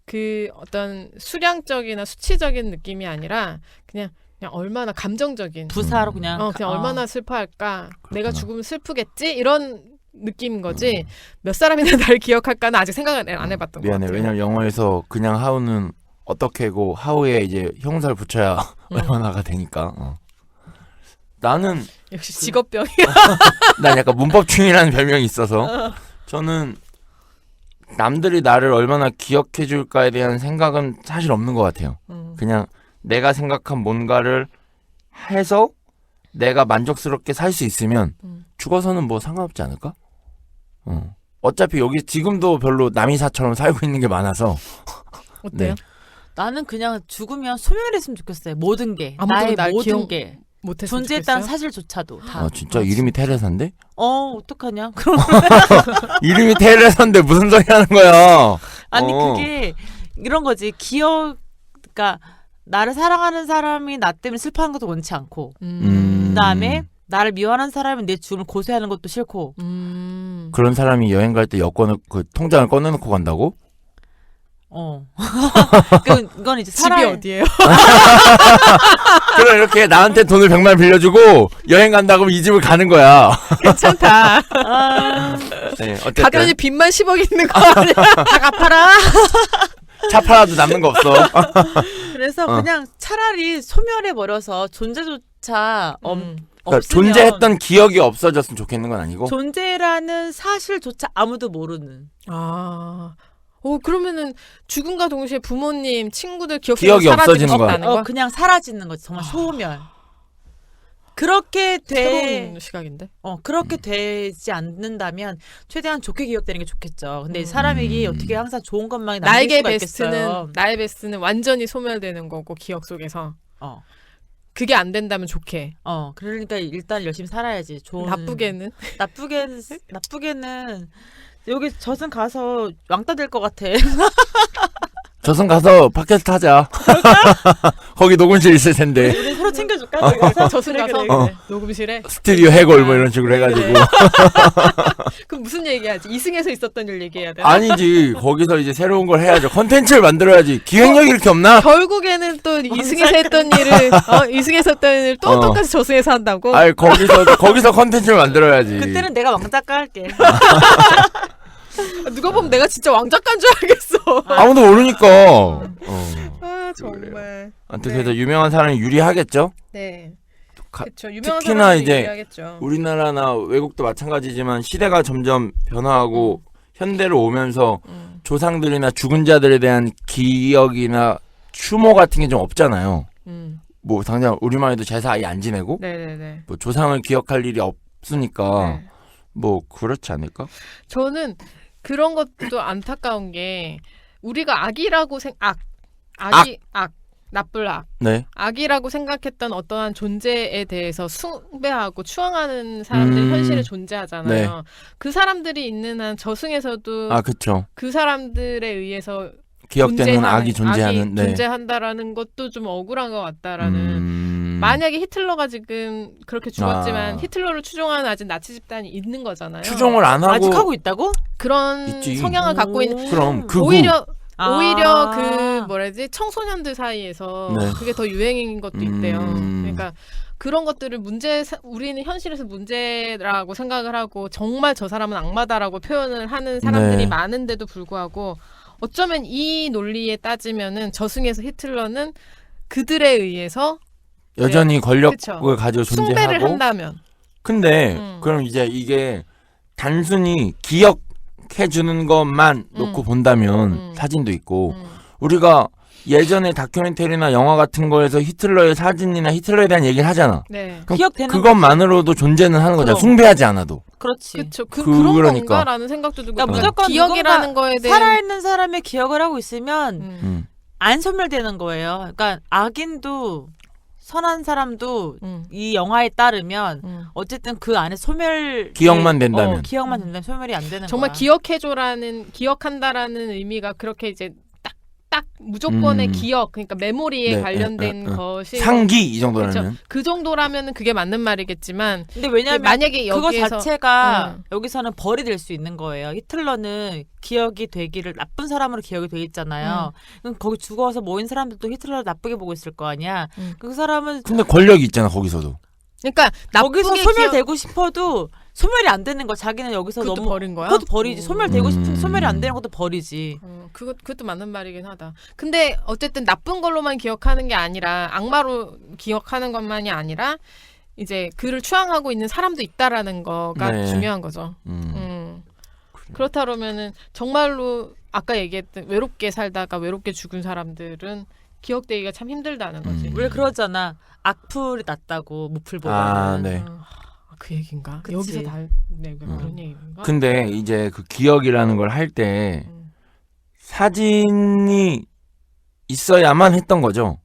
그 어떤 수량적이나 수치적인 느낌이 아니라 그냥 얼마나 감정적인 부사로 그냥 그냥 얼마나 슬퍼할까? 내가 그렇구나. 죽으면 슬프겠지? 이런 느낌인 거지. 몇 사람이나 나를 기억할까는 아직 생각을 안 해봤던 것 미안해. 같아요. 왜냐면 영어에서 그냥 하우는 어떻게고 하우에 이제 형사를 붙여야 얼마나가 되니까. 나는 역시 직업병이야. 난 약간 문법충이라는 별명이 있어서 저는 남들이 나를 얼마나 기억해 줄까에 대한 생각은 사실 없는 것 같아요. 그냥 내가 생각한 뭔가를 해서 내가 만족스럽게 살 수 있으면 죽어서는 뭐 상관없지 않을까? 어차피 여기 지금도 별로 남이사처럼 살고 있는 게 많아서 어때요? 네. 나는 그냥 죽으면 소멸했으면 좋겠어요. 모든 게. 아무도 나의 날 모든 기억 게. 못했으면 존재했다는 좋겠어요? 사실조차도 다. 아 진짜 이름이 테레사인데? 어떡하냐? 그럼 이름이 테레사인데 무슨 소리 하는 거야? 아니 어. 그게 이런 거지. 그러니까 나를 사랑하는 사람이 나 때문에 슬퍼하는 것도 원치 않고 그다음에 나를 미워하는 사람이 내 죽음을 고소하는 것도 싫고. 그런 사람이 여행 갈 때 여권을 그 통장을 꺼내놓고 간다고? 이건 이제 집이 어디예요? 그럼 이렇게 나한테 돈을 100만 빌려주고 여행 간다고 하면 이 집을 가는 거야. 괜찮다. 네, 어쨌든 가더니 빚만 10억 있는 거 아니야? 다 갚아라. 차 팔아도 남는 거 없어. 그래서 그냥 차라리 소멸해 버려서 존재조차 그러니까 없으면 존재했던 기억이 없어졌으면 좋겠는 건 아니고? 존재라는 사실조차 아무도 모르는. 아. 그러면은 죽음과 동시에 부모님, 친구들 기억이 사라지고 없어지는 거야. 싶다는 거? 그냥 사라지는 거지. 정말 소멸. 그렇게 새로운 시각인데. 그렇게 되지 않는다면 최대한 좋게 기억되는 게 좋겠죠. 근데 사람에게 어떻게 항상 좋은 것만 남길 나에게 수가 베스트는 있겠어요. 나의 베스트는 완전히 소멸되는 거고 기억 속에서. 그게 안 된다면 좋게. 그러니까 일단 열심히 살아야지. 좋은 나쁘게는 나쁘게는 여기 저승 가서 왕따 될 것 같아. 저승 가서 팟캐스트 하자. 거기 녹음실 있을 텐데. 우리 서로 챙겨줄까? 저승 그래, 가서 그래. 녹음실에. 스튜디오 해골 뭐 이런 식으로 해가지고. 그럼 무슨 얘기하지? 이승에서 있었던 일 얘기해야 돼? 아니지. 거기서 이제 새로운 걸 해야죠. 컨텐츠를 만들어야지. 기획력이 이렇게 없나? 결국에는 또 이승에서 했던 일을 이승에서 했던 일을 또 똑같이 저승에서 한다고? 아니 거기서 컨텐츠를 만들어야지. 그때는 내가 왕작가 할게. 누가 보면 내가 진짜 왕작가인 줄 알겠어. 아무도 모르니까. 아 정말. 아무튼 네. 그래서 유명한 사람이 유리하겠죠? 네. 가- 그렇죠. 유명한 특히나 사람들이 이제 유리하겠죠. 우리나라나 외국도 마찬가지지만 시대가 점점 변화하고 현대로 오면서 조상들이나 죽은 자들에 대한 기억이나 추모 같은 게 좀 없잖아요. 뭐 당장 우리만 해도 제사 아예 안 지내고 네네네. 뭐 조상을 기억할 일이 없으니까 네. 뭐 그렇지 않을까? 저는 그런 것도 안타까운 게 우리가 악이라고 나쁠 악. 네. 악이라고 생각했던 어떠한 존재에 대해서 숭배하고 추앙하는 사람들이 현실에 존재하잖아요. 네. 그 사람들이 있는 한 저승에서도 아 그쵸. 그 사람들에 의해서 기억되는 악이 존재하는. 네. 존재한다라는 것도 좀 억울한 것 같다라는. 만약에 히틀러가 지금 그렇게 죽었지만 히틀러를 추종하는 아직 나치 집단이 있는 거잖아요. 추종을 안 하고 아직 하고 있다고? 그런 있지. 성향을 갖고 있는 그럼 극우. 오히려 아. 그 뭐라지 청소년들 사이에서 네. 그게 더 유행인 것도 있대요. 그러니까 그런 것들을 우리는 현실에서 문제라고 생각을 하고 정말 저 사람은 악마다라고 표현을 하는 사람들이 네. 많은데도 불구하고 어쩌면 이 논리에 따지면은 저승에서 히틀러는 그들에 의해서 여전히 권력을 그쵸. 가지고 숭배를 존재하고. 한다면 근데 그럼 이제 이게 단순히 기억해주는 것만 놓고 본다면 사진도 있고 우리가 예전에 다큐멘터리나 영화 같은 거에서 히틀러의 사진이나 히틀러에 대한 얘기를 하잖아. 네. 그럼 기억되는 그것만으로도 존재는 하는 거잖아. 그럼. 숭배하지 않아도. 그렇지. 그렇죠. 그런 그러니까. 건가라는 생각도 들고 그러니까 그러니까 무조건 기억이라는 거에 대한 살아있는 사람의 기억을 하고 있으면 음. 안 소멸되는 거예요. 그러니까 악인도 선한 사람도 음. 이 영화에 따르면 어쨌든 그 안에 기억만 된다면. 기억만 된다면 소멸이 안 되는 정말 거야. 기억한다라는 의미가 그렇게 이제 딱 무조건의 기억, 그러니까 메모리에 네, 관련된 것이 상기 이 정도라면. 그렇죠. 그 정도라면은 그게 맞는 말이겠지만 근데 왜냐하면 만약에 그거 여기에서 자체가 여기서는 벌이 될 수 있는 거예요. 히틀러는 기억이 되기를 나쁜 사람으로 기억이 돼 있잖아요. 그럼 거기 죽어서 모인 사람들도 히틀러를 나쁘게 보고 있을 거 아니야. 그 사람은 근데 권력이 있잖아 거기서도. 그러니까 거기서 나쁘게 소멸되고 싶어도 소멸이 안 되는 거. 자기는 여기서 그것도 너무 버린 거야? 그것도 버리지. 소멸되고 싶은 음. 소멸이 안 되는 것도 버리지. 그것도 맞는 말이긴 하다. 근데 어쨌든 나쁜 걸로만 기억하는 게 아니라 악마로 기억하는 것만이 아니라 이제 그를 추앙하고 있는 사람도 있다라는 거가 네. 중요한 거죠. 그렇다 그러면은 정말로 아까 얘기했던 외롭게 살다가 외롭게 죽은 사람들은 기억되기가 참 힘들다는 거지. 왜 그러잖아. 악플이 낫다고 무플보다. 아, 네. 그 얘긴가? 그치. 여기서 그런 얘기인가? 근데 이제 그 기억이라는 걸 할 때 사진이 있어야만 했던 거죠.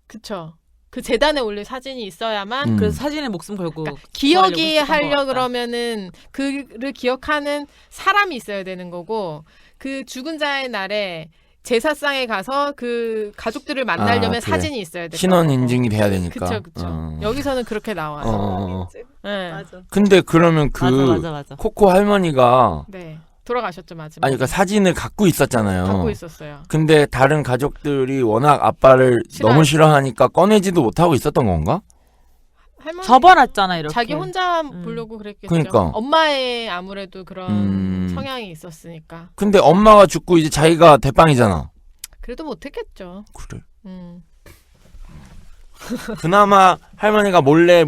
그쵸. 그 재단에 올릴 사진이 있어야만 그래서 사진에 목숨 걸고 그러니까 기억이 구하려고 했던 것 하려 같다. 그러면은 그를 기억하는 사람이 있어야 되는 거고 그 죽은 자의 날에 제사상에 가서 그 가족들을 만나려면 그래. 사진이 있어야 돼. 신원 인증이 돼야 되니까. 그쵸. 여기서는 그렇게 나와요. 어. 네. 맞아. 근데 그러면 그 맞아. 코코 할머니가 네. 돌아가셨죠 마지막에. 아니 그러니까 사진을 갖고 있었잖아요. 갖고 있었어요. 근데 다른 가족들이 워낙 아빠를 너무 싫어하니까 꺼내지도 못하고 있었던 건가? 할머니 접어놨잖아 이렇게. 자기 혼자 보려고 그랬겠죠. 그러니까. 엄마의 아무래도 그런 성향이 있었으니까. 근데 엄마가 죽고 이제 자기가 대빵이잖아. 그래도 못했겠죠. 그래. 음. 그나마 할머니가 몰래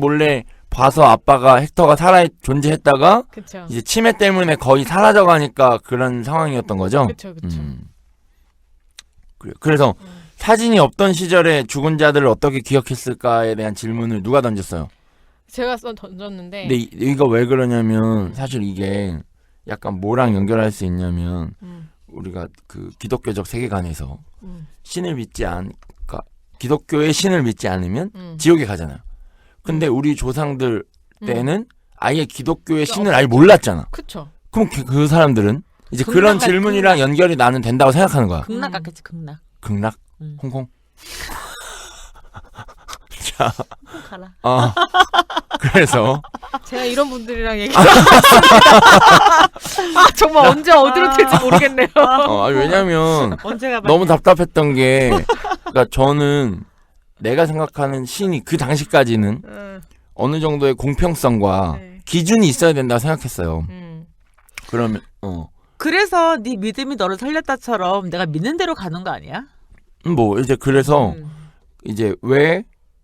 봐서 아빠가 헥터가 살아 존재했다가 그쵸. 이제 치매 때문에 거의 사라져가니까 그런 상황이었던 거죠. 그쵸. 그래. 그래서 사진이 없던 시절에 죽은 자들을 어떻게 기억했을까에 대한 질문을 누가 던졌어요? 제가 던졌는데. 근데 이거 왜 그러냐면 사실 이게 약간 뭐랑 연결할 수 있냐면 우리가 그 기독교적 세계관에서 신을 믿지 그러니까 기독교의 신을 믿지 않으면 지옥에 가잖아요. 근데 우리 조상들 때는 아예 기독교의 신을 아예 몰랐잖아. 그쵸. 그럼 그 사람들은 이제 그런 질문이랑 연결이 나는 된다고 생각하는 거야. 극락 같겠지 극락. 극락? 홍콩? 자, 가라. 그래서 제가 이런 분들이랑 얘기. 정말 언제 어디로 튈지 모르겠네요. 왜냐면 언제가 너무 답답했던 게 그러니까 저는 내가 생각하는 신이 그 당시까지는 어느 정도의 공평성과 네. 기준이 있어야 된다고 생각했어요. 그러면 그래서 네 믿음이 너를 살렸다처럼 내가 믿는 대로 가는 거 아니야? 뭐 이제 그래서 이제 왜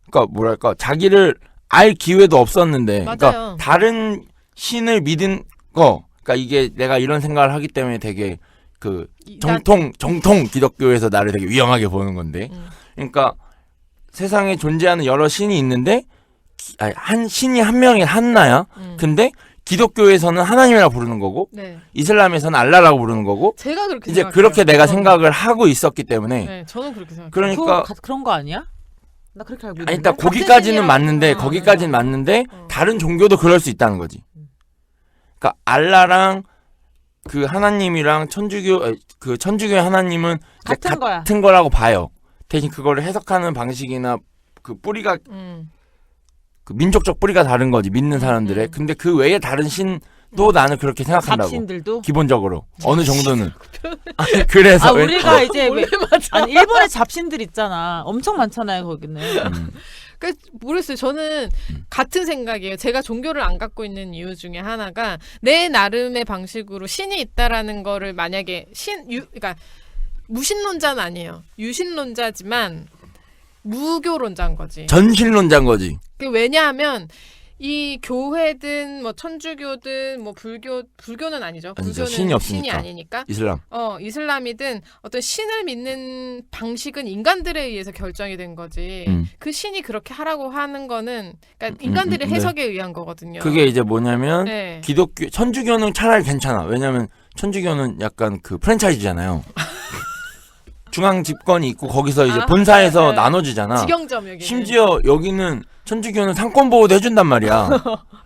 그러니까 뭐랄까 자기를 알 기회도 없었는데 그러니까 맞아요. 다른 신을 믿은 거 그러니까 이게 내가 이런 생각을 하기 때문에 되게 그 정통 기독교에서 나를 되게 위험하게 보는 건데 그러니까 세상에 존재하는 여러 신이 있는데 한 신이 한 명이 한나야. 근데 기독교에서는 하나님이라고 부르는 거고 네. 이슬람에서는 알라라고 부르는 거고 제가 그렇게 이제 생각해요. 그렇게 내가 저는. 생각을 하고 있었기 때문에 네, 저는 그렇게 생각해요. 그러니까 그런 거 아니야? 나 그렇게 알고 있는데. 아니 일단 거기까지는 신이라고 맞는데 생각하는 거기까지는 거야. 맞는데 다른 종교도 그럴 수 있다는 거지. 그러니까 알라랑 그 하나님이랑 천주교의 하나님은 이제 같은 거야. 같은 거라고 봐요. 대신 그거를 해석하는 방식이나 그 뿌리가 그 민족적 뿌리가 다른 거지 믿는 사람들의. 근데 그 외에 다른 신도 나는 그렇게 생각한다고. 잡신들도. 기본적으로 어느 정도는. 아니, 그래서 우리가 이제 원래 맞아. 아니 일본에 잡신들 있잖아. 엄청 많잖아요 거기는. 그 모르겠어요. 저는 같은 생각이에요. 제가 종교를 안 갖고 있는 이유 중에 하나가 내 나름의 방식으로 신이 있다라는 거를 만약에 그러니까 무신론자는 아니에요. 유신론자지만 무교론자인 거지. 전신론자인 거지. 그 왜냐하면 이 교회든 뭐 천주교든 뭐 불교는 아니죠. 아니죠. 불교는 신이 없으니까. 신이 아니니까. 이슬람. 이슬람이든 어떤 신을 믿는 방식은 인간들에 의해서 결정이 된 거지. 그 신이 그렇게 하라고 하는 거는 그러니까 인간들의 네. 해석에 의한 거거든요. 그게 이제 뭐냐면 네. 기독교 천주교는 차라리 괜찮아. 왜냐면 천주교는 약간 그 프랜차이즈잖아요. 중앙 집권이 있고 거기서 이제 본사에서 네. 나눠주잖아. 직영점 여기. 심지어 여기는 천주교는 상권 보호도 해준단 말이야.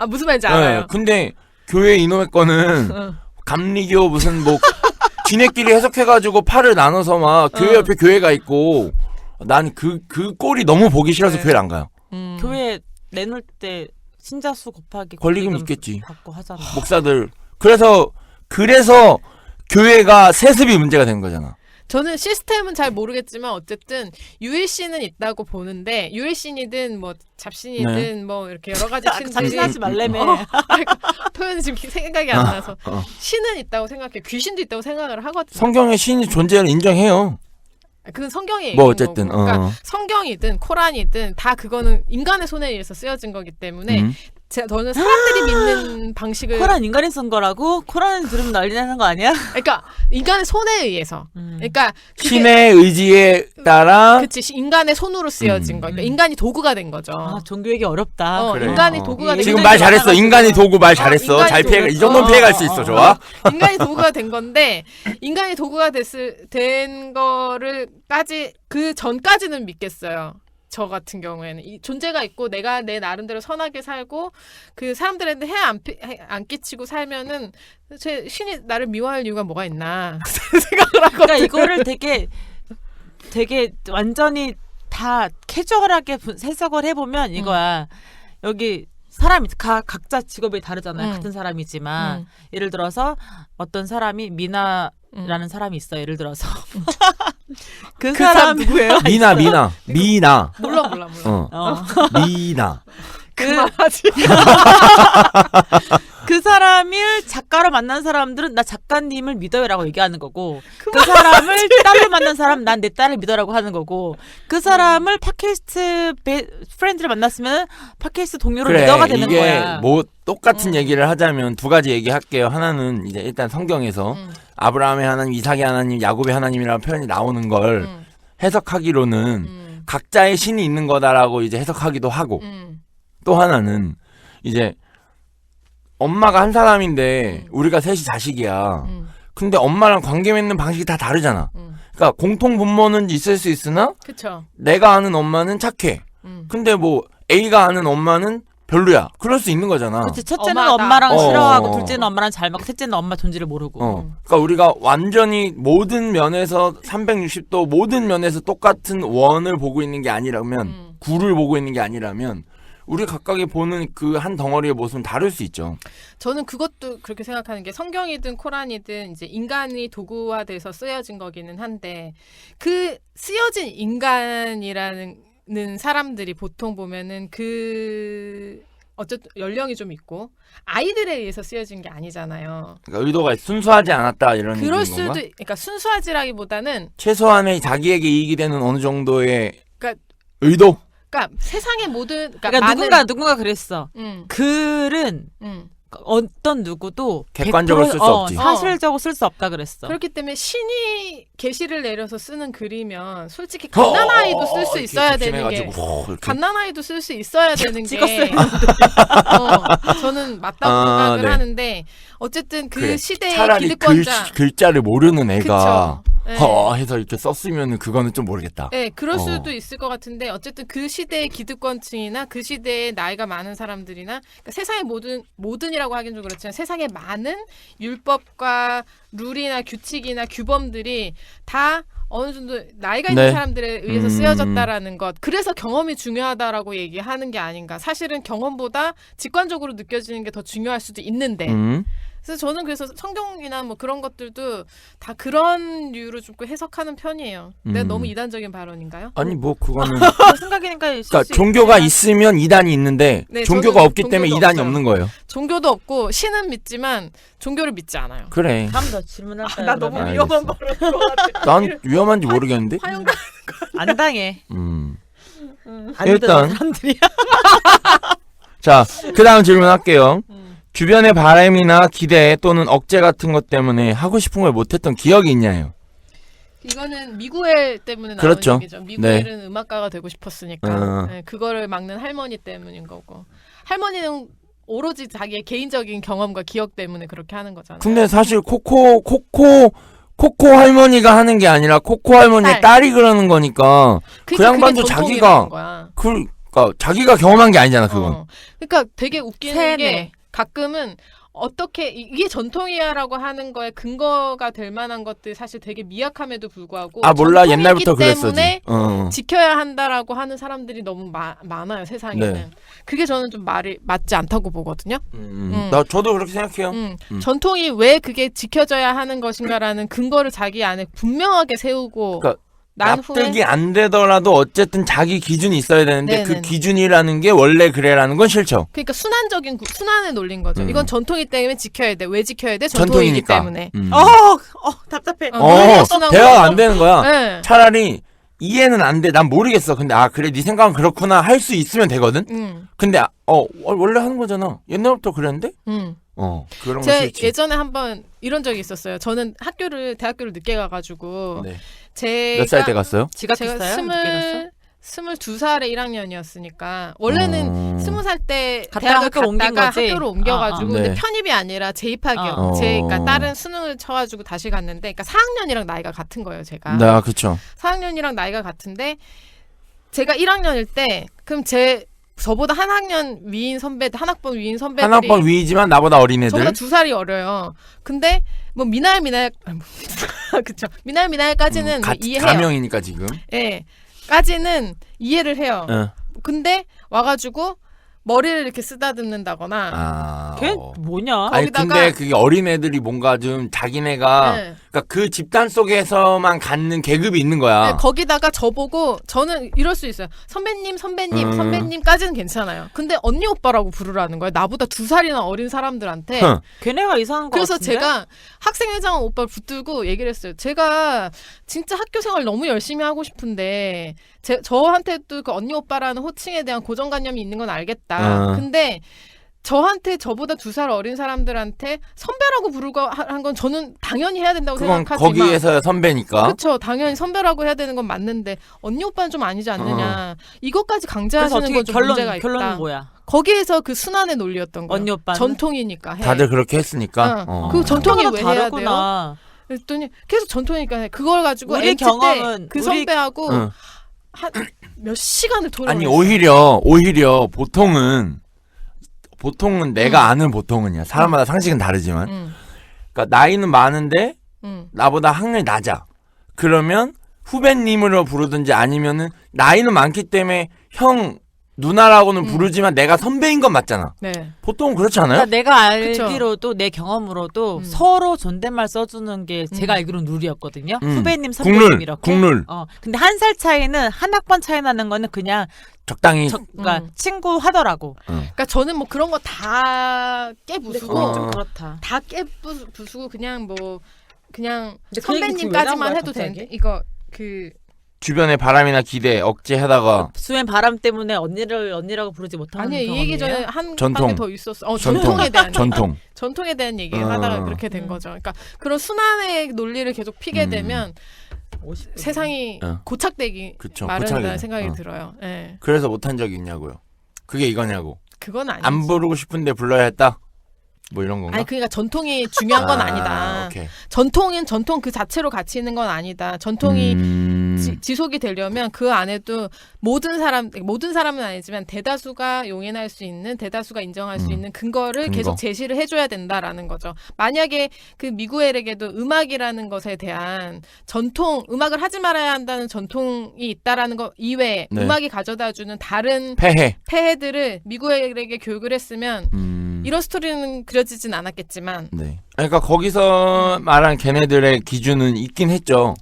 무슨 말인지 알아요. 네, 근데 교회 이놈의 거는 감리교 무슨 뭐 지네끼리 해석해가지고 팔을 나눠서 막 교회 옆에 교회가 있고 난 그 꼴이 너무 보기 싫어서 네. 교회를 안 가요. 교회 내놓을 때 신자 수 곱하기 권리금 권리금 있겠지. 받고 하잖아. 목사들 그래서 교회가 세습이 문제가 된 거잖아. 저는 시스템은 잘 모르겠지만 어쨌든 유일신은 있다고 보는데 유일신이든 뭐 잡신이든 네. 뭐 이렇게 여러 가지 신들이 잡신하지 말래매. 표현이 지금 생각이 안 나서 신은 있다고 생각해. 귀신도 있다고 생각을 하거든요. 성경에 신이 존재를 인정해요. 그건 성경의 뭐 얘기인 어쨌든 거고. 그러니까 성경이든 코란이든 다 그거는 인간의 손에 의해서 쓰여진 거기 때문에 저는 사람들이 믿는 방식을 코란 인간이 쓴 거라고? 코란 들으면 난리 나는 거 아니야? 그러니까 인간의 손에 의해서 그러니까 그게 신의 의지에 따라 그치 인간의 손으로 쓰여진 거. 그러니까 인간이 도구가 된 거죠. 아, 종교 얘기 어렵다. 그래. 인간이 도구가 된 지금 예전에 말 잘했어. 많아가지고. 인간이 도구 말 잘했어. 인간이 잘 피해. 도구. 이 정도는 피해갈 수 있어. 좋아. 인간이 도구가 된 건데 인간이 도구가 된 거를까지 그 전까지는 믿겠어요. 저 같은 경우에는 이 존재가 있고 내가 내 나름대로 선하게 살고 그 사람들한테 안 끼치고 살면은 제 신이 나를 미워할 이유가 뭐가 있나 생각을 하거든요. 그러니까 이거를 되게 완전히 다 캐주얼하게 해석을 해보면 이거야. 여기 사람이 각자 직업이 다르잖아요. 같은 사람이지만 예를 들어서 어떤 사람이 미나라는 사람이 있어. 예를 들어서 그 사람 누구예요? 미나. 몰라. 미나. 그만하지. 그 사람을 작가로 만난 사람들은 나 작가님을 믿어요라고 얘기하는 거고 그 사람을 딸로 만난 사람 난 내 딸을 믿어라고 하는 거고 그 사람을 팟캐스트 프렌드를 만났으면 팟캐스트 동료로 믿어가 되는 이게 거야. 뭐 똑같은 얘기를 하자면 두 가지 얘기할게요. 하나는 이제 일단 성경에서 아브라함의 하나님, 이삭의 하나님, 야곱의 하나님이라는 표현이 나오는 걸 해석하기로는 각자의 신이 있는 거다라고 이제 해석하기도 하고 또 하나는 이제 엄마가 한 사람인데 우리가 셋이 자식이야. 근데 엄마랑 관계 맺는 방식이 다 다르잖아. 그러니까 공통 분모는 있을 수 있으나 그쵸. 내가 아는 엄마는 착해. 근데 뭐 A가 아는 엄마는 별로야. 그럴 수 있는 거잖아. 그치, 첫째는 엄하다. 엄마랑 싫어하고 어. 둘째는 엄마랑 잘 맞고 셋째는 엄마 존재를 모르고. 그러니까 우리가 완전히 모든 면에서 360도 모든 면에서 똑같은 원을 보고 있는 게 아니라면 구를 보고 있는 게 아니라면 우리 각각이 보는 그 한 덩어리의 모습은 다를 수 있죠. 저는 그것도 그렇게 생각하는 게 성경이든 코란이든 이제 인간이 도구화돼서 쓰여진 거기는 한데 그 쓰여진 인간이라는 사람들이 보통 보면은 그 어쨌든 연령이 좀 있고 아이들에 의해서 쓰여진 게 아니잖아요. 그러니까 의도가 순수하지 않았다 이런 얘기인 그럴 건가? 수도 그러니까 순수하지라기보다는 최소한의 자기에게 이익이 되는 어느 정도의 그러니까 의도? 그러니까 세상의 모든 그러니까 많은 누군가 그랬어. 음, 글은 음. 어떤 누구도 객관적으로 100% 쓸수 없지. 사실적으로 쓸 수 없다 그랬어. 그렇기 때문에 신이 계시를 내려서 쓰는 글이면 솔직히 갓난아이도 쓸 수 있어야 되는 게 갓난아이도 쓸 수 있어야 되는 게 저는 맞다고 생각을 네. 하는데 어쨌든 그 그래. 시대의 차라리 기득권자 글자를 모르는 애가 그쵸. 네. 해서 이렇게 썼으면 그거는 좀 모르겠다. 네, 그럴 수도 있을 것 같은데 어쨌든 그 시대의 기득권층이나 그 시대에 나이가 많은 사람들이나 그러니까 세상의 모든이라고 하긴 좀 그렇지만 세상의 많은 율법과 룰이나 규칙이나 규범들이 다 어느 정도 나이가 있는 네. 사람들에 의해서 쓰여졌다라는 것. 그래서 경험이 중요하다라고 얘기하는 게 아닌가. 사실은 경험보다 직관적으로 느껴지는 게 더 중요할 수도 있는데. 그래서 저는 그래서 성경이나 뭐 그런 것들도 다 그런 이유로 좀 해석하는 편이에요. 내가 너무 이단적인 발언인가요? 아니 뭐 그거는 그 생각이니까 있을 그러니까 수 종교가 있지만 있으면 이단이 있는데 네, 종교가 저는 없기 때문에 종교도 이단이 없어요. 없는 거예요. 종교도 없고 신은 믿지만 종교를 믿지 않아요. 그래. 다음 더 질문할까요? 나 너무 그러면? 위험한 알겠어. 발언인 것 같아. 난 위험한지 모르겠는데. 화용가 안 당해. 안 일단. 믿어요, 사람들이야. 자, 그 다음 질문할게요. 주변의 바람이나 기대 또는 억제 같은 것 때문에 하고 싶은 걸 못했던 기억이 있냐요? 이거는 미구엘 때문에 나오는 그렇죠. 얘기죠. 미구엘은 음악가가 되고 싶었으니까 네, 그거를 막는 할머니 때문인 거고 할머니는 오로지 자기의 개인적인 경험과 기억 때문에 그렇게 하는 거잖아요. 근데 사실 코코 할머니가 하는 게 아니라 코코 할머니의 딸이 그러는 거니까 그게 양반도 전통이라는 자기가 거야. 그러니까 자기가 경험한 게 아니잖아 그건. 그러니까 되게 웃기는 세네. 게 가끔은 어떻게 이게 전통이야라고 하는 거에 근거가 될 만한 것들 사실 되게 미약함에도 불구하고 아 몰라 전통이기 옛날부터 그랬어지. 때문에 어. 지켜야 한다라고 하는 사람들이 너무 많아요 세상에는. 네. 그게 저는 좀 말이 맞지 않다고 보거든요. 나 저도 그렇게 생각해요. 전통이 왜 그게 지켜져야 하는 것인가라는 근거를 자기 안에 분명하게 세우고 그러니까 난 후에 납득이 안 되더라도 어쨌든 자기 기준이 있어야 되는데 그 네네네. 기준이라는 게 원래 그래라는 건 싫죠. 그러니까 순환에 놀린 거죠. 음. 이건 전통이기 때문에 지켜야 돼. 왜 지켜야 돼? 전통이기 전통이니까. 때문에. 답답해. 논리적 순환 대화가 거죠. 안 되는 거야. 네. 차라리 이해는 안 돼. 난 모르겠어. 근데 그래 네 생각은 그렇구나 할 수 있으면 되거든. 근데 원래 하는 거잖아. 옛날부터 그랬는데. 그런 거 제가 싫지. 예전에 한번 이런 적이 있었어요. 저는 대학교를 늦게 가가지고 네. 제가 몇 살 때 갔어요? 지각했어요? 늦게 갔어? 22살에 1학년이었으니까 원래는 20살 때 갔다가 대학을 학교로 옮긴 갔다가 거지? 학교로 옮겨가지고 네. 근데 편입이 아니라 재입학이었고 그러니까 다른 수능을 쳐가지고 다시 갔는데 그러니까 4학년이랑 나이가 같은 거예요 제가. 네, 그쵸. 4학년이랑 나이가 같은데 제가 1학년일 때 그럼 저보다 한 학년 위인 선배, 한 학번 위인 선배들이 한 학번 위이지만 나보다 어린 애들. 저보다 2살이 어려요. 근데 뭐 미나엘 그쵸. 미나엘까지는 뭐 이해해요. 가명이니까 지금. 예. 까지는 이해를 해요. 근데 와가지고 머리를 이렇게 쓰다듬는다거나 걔 뭐냐? 아니 거기다가- 근데 그게 어린 애들이 뭔가 좀 자기네가 네. 그러니까 그 집단 속에서만 갖는 계급이 있는 거야. 네, 거기다가 저보고 저는 이럴 수 있어요. 선배님까지는 괜찮아요. 근데 언니 오빠라고 부르라는 거예요. 나보다 2살이나 어린 사람들한테. 걔네가 이상한 거 그래서 같은데? 제가 학생회장 오빠를 붙들고 얘기를 했어요. 제가 진짜 학교 생활 너무 열심히 하고 싶은데 저한테도 그 언니 오빠라는 호칭에 대한 고정관념이 있는 건 알겠다. 근데 저한테 저보다 2살 어린 사람들한테 선배라고 부르고 한 건 저는 당연히 해야 된다고 그건 생각하지만 거기에서 선배니까. 그렇죠. 당연히 선배라고 해야 되는 건 맞는데 언니 오빠는 좀 아니지 않느냐. 이것까지 강제하시는 건 좀 문제가 있다. 결론은 뭐야? 거기에서 그 순환의 논리였던 거예요. 언니 오빠는? 전통이니까 해. 다들 그렇게 했으니까. 그 전통이 학교마다 왜 해야 다르구나. 그랬더니 계속 전통이니까 해. 그걸 가지고 우리 MT 경험은 때 그 선배하고 응. 한 몇 시간을 토론을 아니 했어요. 오히려 보통은 내가 아는 보통은요. 사람마다 상식은 다르지만. 그러니까 나이는 많은데 나보다 학년이 낮아. 그러면 후배님으로 부르든지 아니면은 나이는 많기 때문에 형 누나라고는 부르지만 내가 선배인 건 맞잖아. 네. 보통은 그렇지 않아요? 그러니까 내가 그쵸. 알기로도 내 경험으로도 서로 존댓말 써주는 게 제가 알기로는 룰이었거든요. 후배님, 선배님 이렇게. 국룰. 근데 한 살 차이는 한 학번 차이 나는 거는 그냥 적당히. 그러니까 친구 하더라고. 그러니까 저는 뭐 그런 거 다 깨부수고 좀 그렇다. 다 깨부수고 그냥 근데 그 선배님까지만 얘기 해도 왜 나온 거야, 되는데 이거 그 주변의 바람이나 기대 억제하다가 수행 바람 때문에 언니라고 부르지 못하는 아니요 이 경험이에요? 얘기 전에 한 전통. 단계 더 있었어. 전통에 대한 전통에 대한 얘기를 하다가 그렇게 된 거죠. 그러니까 그런 순환의 논리를 계속 피게 되면 세상이 고착되기 그쵸, 마련이라는 고착이죠. 생각이 들어요. 예. 그래서 못한 적이 있냐고요. 그게 이거냐고. 그건 아니지. 안 부르고 싶은데 불러야 했다. 뭐 이런 건가? 아니 그러니까 전통이 중요한 건 아니다. 오케이. 전통은 전통 그 자체로 가치 있는 건 아니다. 전통이 지속이 되려면 그 안에도 모든 사람은 아니지만 대다수가 용인할 수 있는 대다수가 인정할 수 있는 근거를 계속 제시를 해줘야 된다라는 거죠. 만약에 그 미구엘에게도 음악이라는 것에 대한 전통 음악을 하지 말아야 한다는 전통이 있다라는 거 이외에 음악이 가져다주는 다른 폐해들을 미구엘에게 교육을 했으면 이런 스토리는 그려지진 않았겠지만. 네. 그러니까 거기서 말한 걔네들의 기준은 있긴 했죠.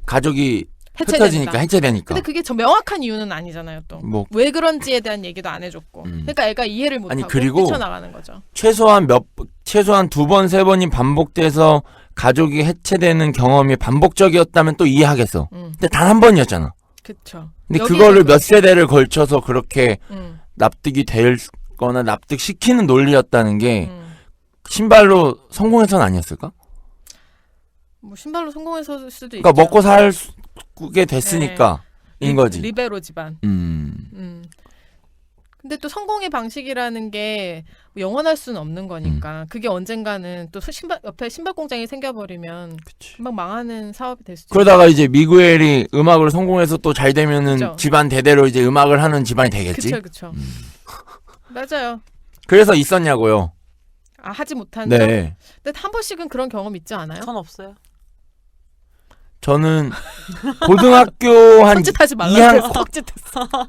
가족이 흩어지니까 해체되니까. 근데 그게 저 명확한 이유는 아니잖아요. 또 왜 그런지에 대한 얘기도 안 해줬고. 그러니까 애가 이해를 못하고 뛰쳐나가는 거죠. 최소한 2번, 3번이 반복돼서 가족이 해체되는 경험이 반복적이었다면 또 이해하겠어. 근데 단 한 번이었잖아. 그렇죠. 근데 그거를 몇 세대를 걸쳐서 그렇게 납득이 될 거나 납득시키는 논리였다는 게 신발로 성공해서는 아니었을까? 뭐 신발로 성공했을 수도 그러니까 있죠. 먹고 살게 됐으니까 인 거지. 리베로 집안. 근데 또 성공의 방식이라는 게 영원할 수는 없는 거니까 그게 언젠가는 또 옆에 신발 공장이 생겨버리면 금방 망하는 사업이 될 수도 그러다가 이제 미구엘이 음악으로 성공해서 또 잘 되면은 그쵸. 집안 대대로 이제 음악을 하는 집안이 되겠지. 그렇죠. 맞아요. 그래서 있었냐고요. 하지 못한 네. 적? 근데 한 번씩은 그런 경험 있지 않아요? 전 없어요. 저는 고등학교 한 헛짓하지 말라고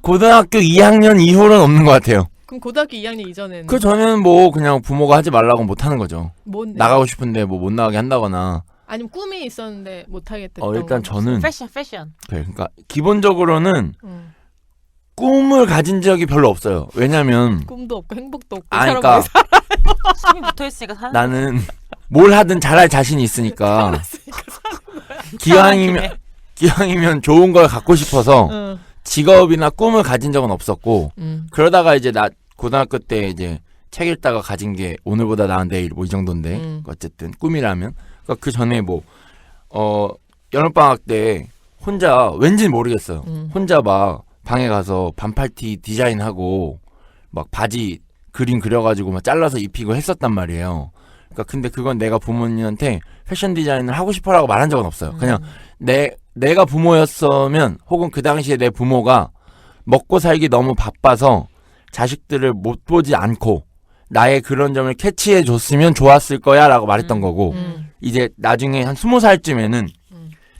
고등학교 2학년 이후로는 없는 것 같아요. 그럼 고등학교 2학년 이전에는? 그 전에는 뭐 그냥 부모가 하지 말라고 못 하는 거죠. 뭔데? 나가고 싶은데 뭐 못 나가게 한다거나. 아니면 꿈이 있었는데 못 하겠다. 일단 저는 패션. 그러니까 기본적으로는 꿈을 가진 적이 별로 없어요. 왜냐면 꿈도 없고 행복도 없고 그러니까 숨이 붙어있으니까 사는 나는 뭘 하든 잘할 자신이 있으니까 기왕이면 기왕이면 좋은 걸 갖고 싶어서 직업이나 꿈을 가진 적은 없었고 그러다가 이제 나 고등학교 때 이제 책 읽다가 가진 게 오늘보다 나은 내일 뭐 이 정도인데 어쨌든 꿈이라면 그러니까 그 전에 뭐 여름방학 때 혼자 왠지는 모르겠어요. 혼자 막 방에 가서 반팔티 디자인하고 막 바지 그림 그려가지고 막 잘라서 입히고 했었단 말이에요. 그러니까 근데 그건 내가 부모님한테 패션 디자인을 하고 싶어라고 말한 적은 없어요. 그냥 내가 부모였으면 혹은 그 당시에 내 부모가 먹고 살기 너무 바빠서 자식들을 못 보지 않고 나의 그런 점을 캐치해 줬으면 좋았을 거야 라고 말했던 거고 이제 나중에 한 20살쯤에는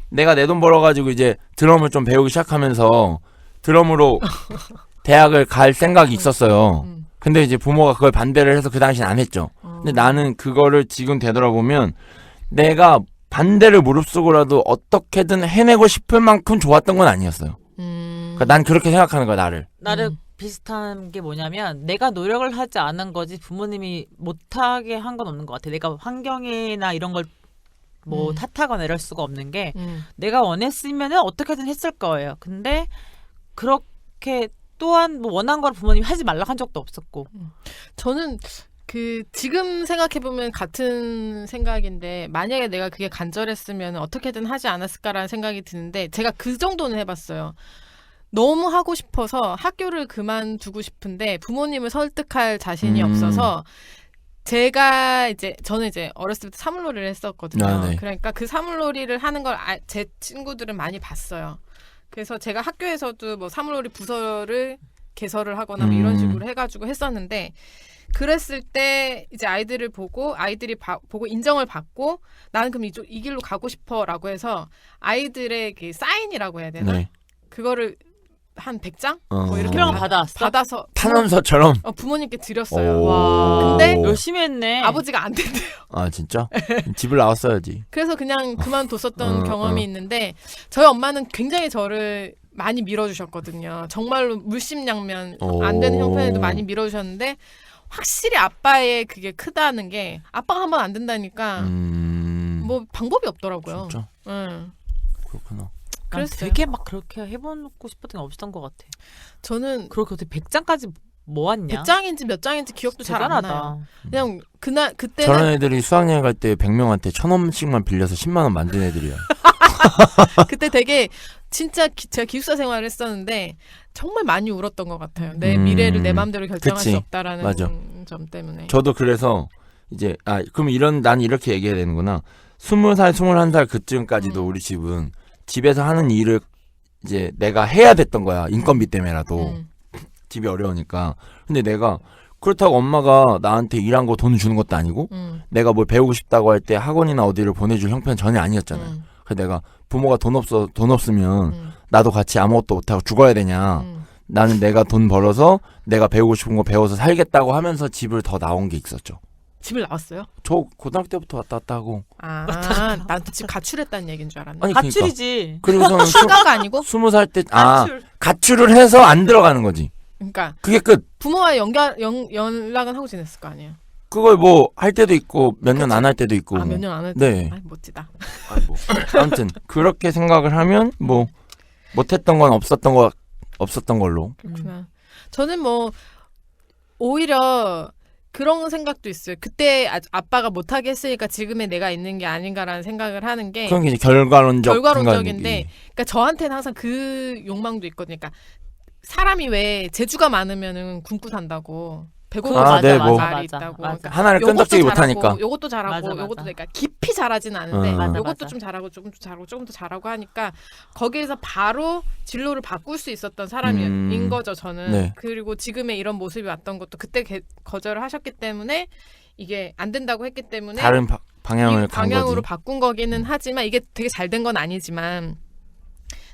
내가 내 돈 벌어가지고 이제 드럼을 좀 배우기 시작하면서 드럼으로 대학을 갈 생각이 있었어요. 근데 이제 부모가 그걸 반대를 해서 그 당시엔 안 했죠. 근데 나는 그거를 지금 되돌아보면 내가 반대를 무릅쓰고라도 어떻게든 해내고 싶을 만큼 좋았던 건 아니었어요. 그러니까 난 그렇게 생각하는 거야, 나를. 비슷한 게 뭐냐면 내가 노력을 하지 않은 거지 부모님이 못하게 한 건 없는 것 같아. 내가 환경이나 이런 걸 뭐 탓하거나 이럴 수가 없는 게 내가 원했으면 어떻게든 했을 거예요. 근데 그렇게 또한 뭐 원한 걸 부모님이 하지 말라고 한 적도 없었고. 저는 지금 생각해보면 같은 생각인데 만약에 내가 그게 간절했으면 어떻게든 하지 않았을까라는 생각이 드는데 제가 그 정도는 해봤어요. 너무 하고 싶어서 학교를 그만두고 싶은데 부모님을 설득할 자신이 없어서 저는 이제 어렸을 때부터 사물놀이를 했었거든요. 아, 네. 그러니까 그 사물놀이를 하는 걸 제 친구들은 많이 봤어요. 그래서 제가 학교에서도 뭐 사물놀이 부서를 개설을 하거나 뭐 이런 식으로 해가지고 했었는데 그랬을 때 이제 아이들이 보고 인정을 받고 나는 그럼 이 길로 가고 싶어라고 해서 아이들의 그 사인이라고 해야 되나? 네. 그거를 한 100장? 뭐 이렇게 그런 거 받아서 탄원서처럼? 부모님께 드렸어요. 와. 근데 열심히 했네. 아버지가 안 된대요. 아 진짜? 집을 나왔어야지. 그래서 그냥 그만뒀었던 경험이 있는데 저희 엄마는 굉장히 저를 많이 밀어주셨거든요. 정말로 물심양면 안 되는 형편에도 많이 밀어주셨는데 확실히 아빠의 그게 크다는 게 아빠가 하면 안 된다니까 뭐 방법이 없더라고요. 진짜? 응. 그렇구나. 그래서 되게 막 그렇게 해보고 싶었던 게 없었던 것 같아. 저는 그렇게 어떻게 100장까지 모았냐? 100장인지 몇 장인지 기억도 잘 안 나요. 그냥 그때는 저런 애들이 수학여행 갈 때 100명한테 1,000원씩만 빌려서 10만 원 만든 애들이야. 그때 되게 진짜 제가 기숙사 생활을 했었는데 정말 많이 울었던 것 같아요. 내 미래를 내 마음대로 결정할 그치. 수 없다라는 맞아. 점 때문에. 저도 그래서 이제 그럼 난 이렇게 얘기해야 되는구나. 20살, 21살 그쯤까지도 우리 집은 집에서 하는 일을 이제 내가 해야 됐던 거야. 인건비 때문에라도. 집이 어려우니까. 근데 내가 그렇다고 엄마가 나한테 일한 거 돈을 주는 것도 아니고 내가 뭘 배우고 싶다고 할 때 학원이나 어디를 보내줄 형편은 전혀 아니었잖아요. 그래서 내가 부모가 돈 없으면 나도 같이 아무것도 못하고 죽어야 되냐. 나는 내가 돈 벌어서 내가 배우고 싶은 거 배워서 살겠다고 하면서 집을 더 나온 게 있었죠. 집을 나왔어요? 저 고등학교 때부터 왔다 갔다 하고. 난 집 가출했다는 얘기인 줄 알았네. 아니, 가출이지. 그리고서는 휴가가 아니고? 20살 때 가출. 가출을 해서 안 들어가는 거지. 그러니까 그게 끝. 부모와 연락은 하고 지냈을 거 아니에요? 그걸 뭐 할 때도 있고 몇 년 안 할 때도 있고. 몇 년 안 할 때. 네. 멋지다. 아무튼 그렇게 생각을 하면 뭐 못했던 건 없었던 걸로. 그렇구나. 저는 뭐 오히려 그런 생각도 있어요. 그때 아빠가 못하게 했으니까 지금의 내가 있는 게 아닌가라는 생각을 하는 게 그런 게 이제 결과론적인데 그러니까 저한테는 항상 그 욕망도 있거든요. 그러니까 사람이 왜 재주가 많으면은 굶고 산다고 배고파 네, 뭐. 말이 있다고. 그러니까 하나를 끈덕지기 못하니까. 요것도 잘하고 맞아. 요것도 그러니까 깊이 잘하지는 않은데 맞아, 요것도 맞아. 좀 잘하고 조금 더 잘하고 하니까 거기에서 바로 진로를 바꿀 수 있었던 사람인 거죠. 저는. 네. 그리고 지금의 이런 모습이 왔던 것도 그때 거절을 하셨기 때문에 이게 안 된다고 했기 때문에 다른 방향을 이 간 방향으로 거지. 바꾼 거기는 하지만 이게 되게 잘 된 건 아니지만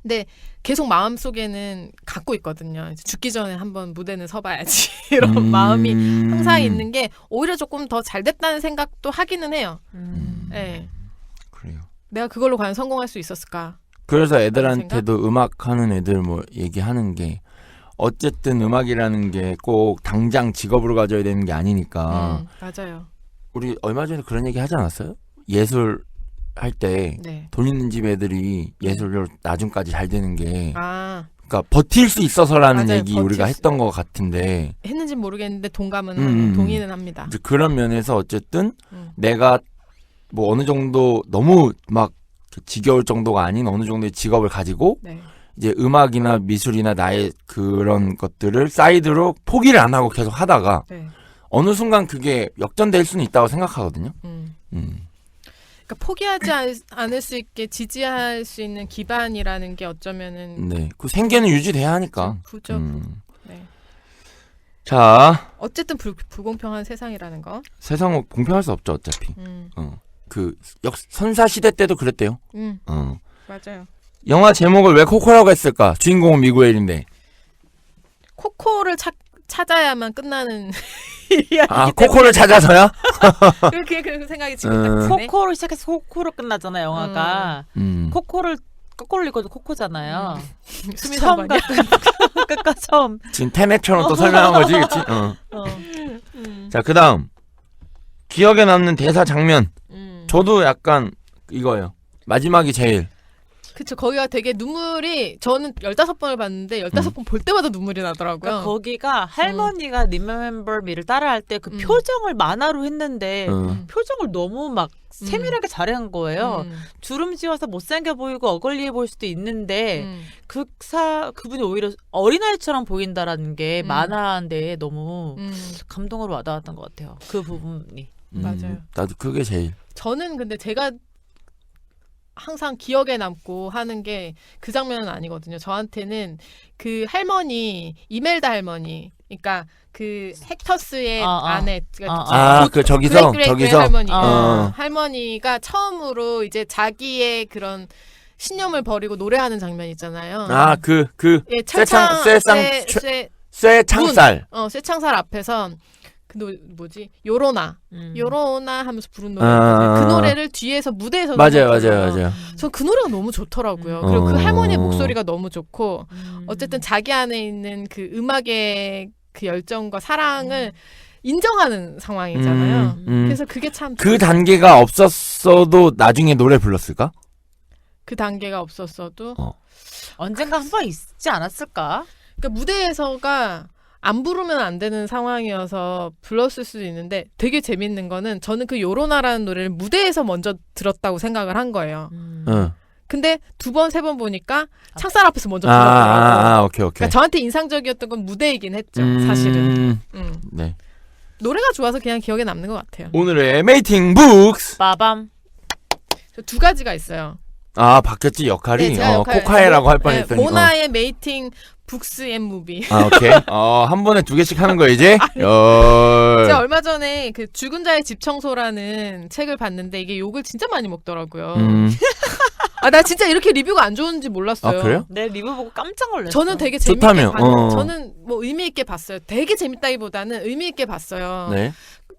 근데 계속 마음속에는 갖고 있거든요. 이제 죽기 전에 한번 무대는 서봐야지 이런 마음이 항상 있는 게 오히려 조금 더 잘 됐다는 생각도 하기는 해요. 네. 그래요. 내가 그걸로 과연 성공할 수 있었을까? 그래서 애들한테도 음악하는 애들 뭐 얘기하는 게 어쨌든 음악이라는 게 꼭 당장 직업으로 가져야 되는 게 아니니까 맞아요. 우리 얼마 전에 그런 얘기 하지 않았어요? 예술 할 때 네. 돈 있는 집 애들이 예술로 나중까지 잘 되는 게 아 그러니까 버틸 수 있어서라는 맞아요. 얘기 버틸 우리가 수 했던 것 같은데 했는지 모르겠는데 음. 동의는 합니다. 이제 그런 면에서 어쨌든 음. 내가 뭐 어느 정도 너무 막 지겨울 정도가 아닌 어느 정도의 직업을 가지고 네. 이제 음악이나 미술이나 나의 그런 것들을 사이드로 포기를 안 하고 계속 하다가 네. 어느 순간 그게 역전될 수는 있다고 생각하거든요. 음. 음. 그러니까 포기하지 않을 수 있게 지지할 수 있는 기반이라는 게 어쩌면은 네. 그 생계는 유지돼야 하니까. 부죠. 네. 자, 어쨌든 불공평한 세상이라는 거. 세상은 공평할 수 없죠, 어차피. 음. 그 선사 시대 때도 그랬대요. 맞아요. 영화 제목을 왜 코코라고 했을까? 주인공은 미구엘인데. 코코를 찾아야만 끝나는 이야기이기 아, 때문에 코코를 찾아서야? 그렇게 생각이 지금 딱 드네. 코코로 시작해서 코코로 끝나잖아 영화가. 코코를 거꾸로 읽어도 코코잖아요. 수미상관이야. 끝까지 처음. 지금 테넷처럼 또 설명한 거지, 그치? 자, 그 다음. 기억에 남는 대사 장면. 저도 약간 이거예요. 마지막이 제일. 그쵸. 거기가 되게 눈물이 저는 15번을 봤는데 15번 볼 때마다 눈물이 나더라고요. 그러니까 거기가 할머니가 Remember Me를 따라할 때 그 표정을 만화로 했는데 표정을 너무 막 세밀하게 잘한 거예요. 주름 지어서 못생겨 보이고 어글리해 보일 수도 있는데 그분이 오히려 어린아이처럼 보인다라는 게 만화인데 너무 감동으로 와닿았던 것 같아요. 그 부분이. 맞아요. 나도 그게 제일. 저는 근데 제가 항상 기억에 남고 하는 게 그 장면은 아니거든요. 저한테는 그 할머니 이멜다 할머니, 그러니까 그 헥터스의 아내, 저기서 할머니, 할머니가 처음으로 이제 자기의 그런 신념을 버리고 노래하는 장면 있잖아요. 예, 쇠창살. 쇠창살 앞에서 그 뭐지 요로나 하면서 부른 노래 그 노래를 뒤에서 무대에서 맞아요. 전 그 노래가 너무 좋더라고요. 그리고 그 할머니의 목소리가 너무 좋고 어쨌든 자기 안에 있는 그 음악의 그 열정과 사랑을 인정하는 상황이잖아요. 그래서 그게 참 그 단계가 없었어도 나중에 노래 불렀을까? 그 단계가 없었어도 언젠가 한 번 있지 않았을까? 그러니까 무대에서가 안 부르면 안 되는 상황이어서 불렀을 수도 있는데 되게 재밌는 거는 저는 그 요로나라는 노래를 무대에서 먼저 들었다고 생각을 한 거예요. 근데 2번, 3번 보니까 창살 앞에서 먼저 불렀더라고요. 오케이. 그러니까 저한테 인상적이었던 건 무대이긴 했죠. 사실은. 네. 노래가 좋아서 그냥 기억에 남는 것 같아요. 오늘의 메이팅 북스. 빠밤. 2가지가 있어요. 바뀌었지 역할이. 코카에라고 할 뻔했더니. 모나의 메이팅 북스 앤 무비. 오케이. 한 번에 2개씩 하는 거야 이제? 제가 얼마 전에 그 죽은 자의 집 청소라는 책을 봤는데 이게 욕을 진짜 많이 먹더라고요. 나 진짜 이렇게 리뷰가 안 좋은지 몰랐어요. 그래요? 내 리뷰 보고 깜짝 놀랐어. 저는 되게 재밌게 좋다며. 봤는데 저는 뭐 의미 있게 봤어요. 되게 재밌다기보다는 의미 있게 봤어요. 네.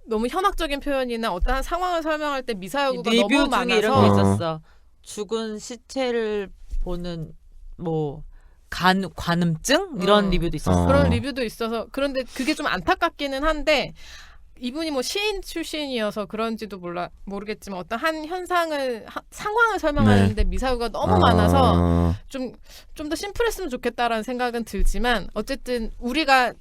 너무 현학적인 표현이나 어떠한 상황을 설명할 때 미사여구가 리뷰 너무 중에 많아서 이런 게 있었어. 죽은 시체를 보는 뭐 관음증 이런 리뷰도 있었어. 그런 리뷰도 있어서 그런데 그게 좀 안타깝기는 한데 이분이 뭐 시인 출신이어서 그런지도 모르겠지만 어떤 한 상황을 설명하는데 미사여구가 너무 많아서 좀 더 심플했으면 좋겠다라는 생각은 들지만 어쨌든 우리가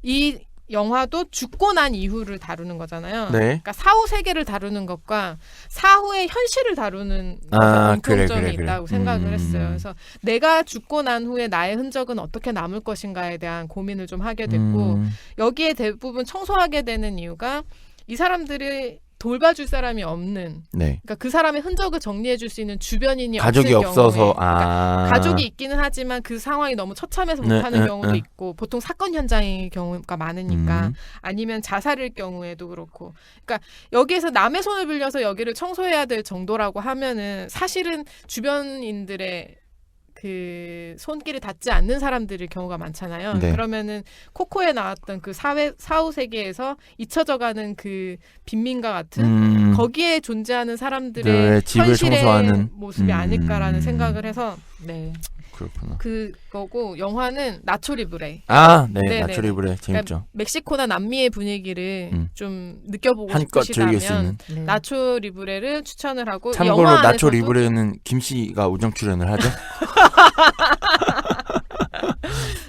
이 영화도 죽고 난 이후를 다루는 거잖아요. 네. 그러니까 사후 세계를 다루는 것과 사후의 현실을 다루는 공통점이 있다고 생각을 했어요. 그래서 내가 죽고 난 후에 나의 흔적은 어떻게 남을 것인가에 대한 고민을 좀 하게 됐고 여기에 대부분 청소하게 되는 이유가 이 사람들이 돌봐줄 사람이 없는, 그러니까 그 사람의 흔적을 정리해줄 수 있는 주변인이 가족이 없을 없어서 경우에, 그러니까 가족이 있기는 하지만 그 상황이 너무 처참해서 못하는 경우도 있고 보통 사건 현장의 경우가 많으니까 아니면 자살일 경우에도 그렇고, 그러니까 여기에서 남의 손을 빌려서 여기를 청소해야 될 정도라고 하면은 사실은 주변인들의 그 손길이 닿지 않는 사람들일 경우가 많잖아요. 네. 그러면은 코코에 나왔던 그 사후 세계에서 잊혀져가는 그 빈민가 같은 거기에 존재하는 사람들의 집을 현실의 청소하는 모습이 아닐까라는 생각을 해서 네. 그렇구나. 그거고 영화는 나초 리브레. 아, 네, 네네네. 나초 리브레 재밌죠. 그러니까 멕시코나 남미의 분위기를 좀 느껴보고 한껏 즐길 수 싶으시다면 있는. 네. 나초 리브레를 추천을 하고 참고로 영화 나초 안에서도 리브레는 김 씨가 우정 출연을 하죠.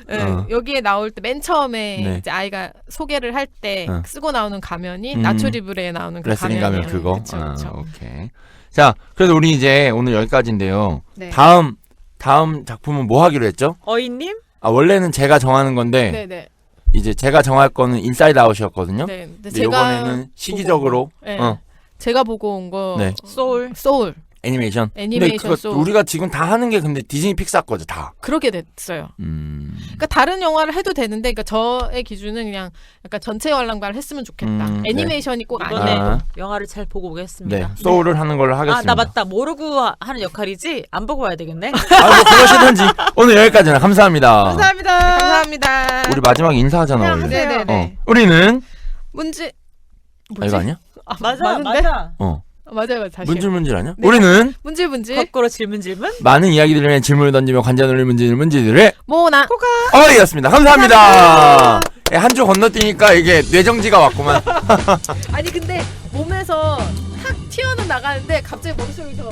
네, 어. 여기에 나올 때 맨 처음에 네. 이제 아이가 소개를 할 때 어. 쓰고 나오는 가면이 음. 나초 리브레에 나오는 그 레슬링 가면이에요. 가면 그거. 그쵸, 그쵸. 오케이. 자, 그래서 우리 이제 오늘 여기까지인데요. 네. 다음 작품은 뭐 하기로 했죠? 어인님? 아, 원래는 제가 정하는 건데 네네. 이제 제가 정할 거는 인사이드 아웃이었거든요. 네. 근데 근데 이번에는 시기적으로 네. 어, 제가 보고 온 거 네. 소울 애니메이션. 애니메이션 근데 그거 소울. 우리가 지금 다 하는 게 근데 디즈니 픽사 거죠, 다. 그렇게 됐어요. 그러니까 다른 영화를 해도 되는데, 그러니까 저의 기준은 그냥 약간 전체 관람가를 했으면 좋겠다. 네. 애니메이션이 꼭 이번에 아니에요. 영화를 잘 보고 오겠습니다. 네, 소울을 하는 걸로 하겠습니다. 아, 나 맞다. 모르고 하는 역할이지? 안 보고 와야 되겠네. 아, 뭐 그러시든지. 오늘 여기까지나 감사합니다. 감사합니다. 감사합니다. 우리 마지막에 인사하잖아, 원래. 네네네. 우리는 문제 아, 이거 아니야? 맞아, 맞는데? 맞아. 맞아요. 다시. 문질문질 아니야? 네. 우리는 문질. 거꾸로 질문. 많은 이야기들을 위해 질문을 던지며 관전 올릴 문제들의 모나. 어이였습니다. 감사합니다. 예, 한 주 건너뛰니까 이게 뇌정지가 왔구만. 아니 근데 몸에서 탁 튀어는 나가는데 갑자기 머릿속이 더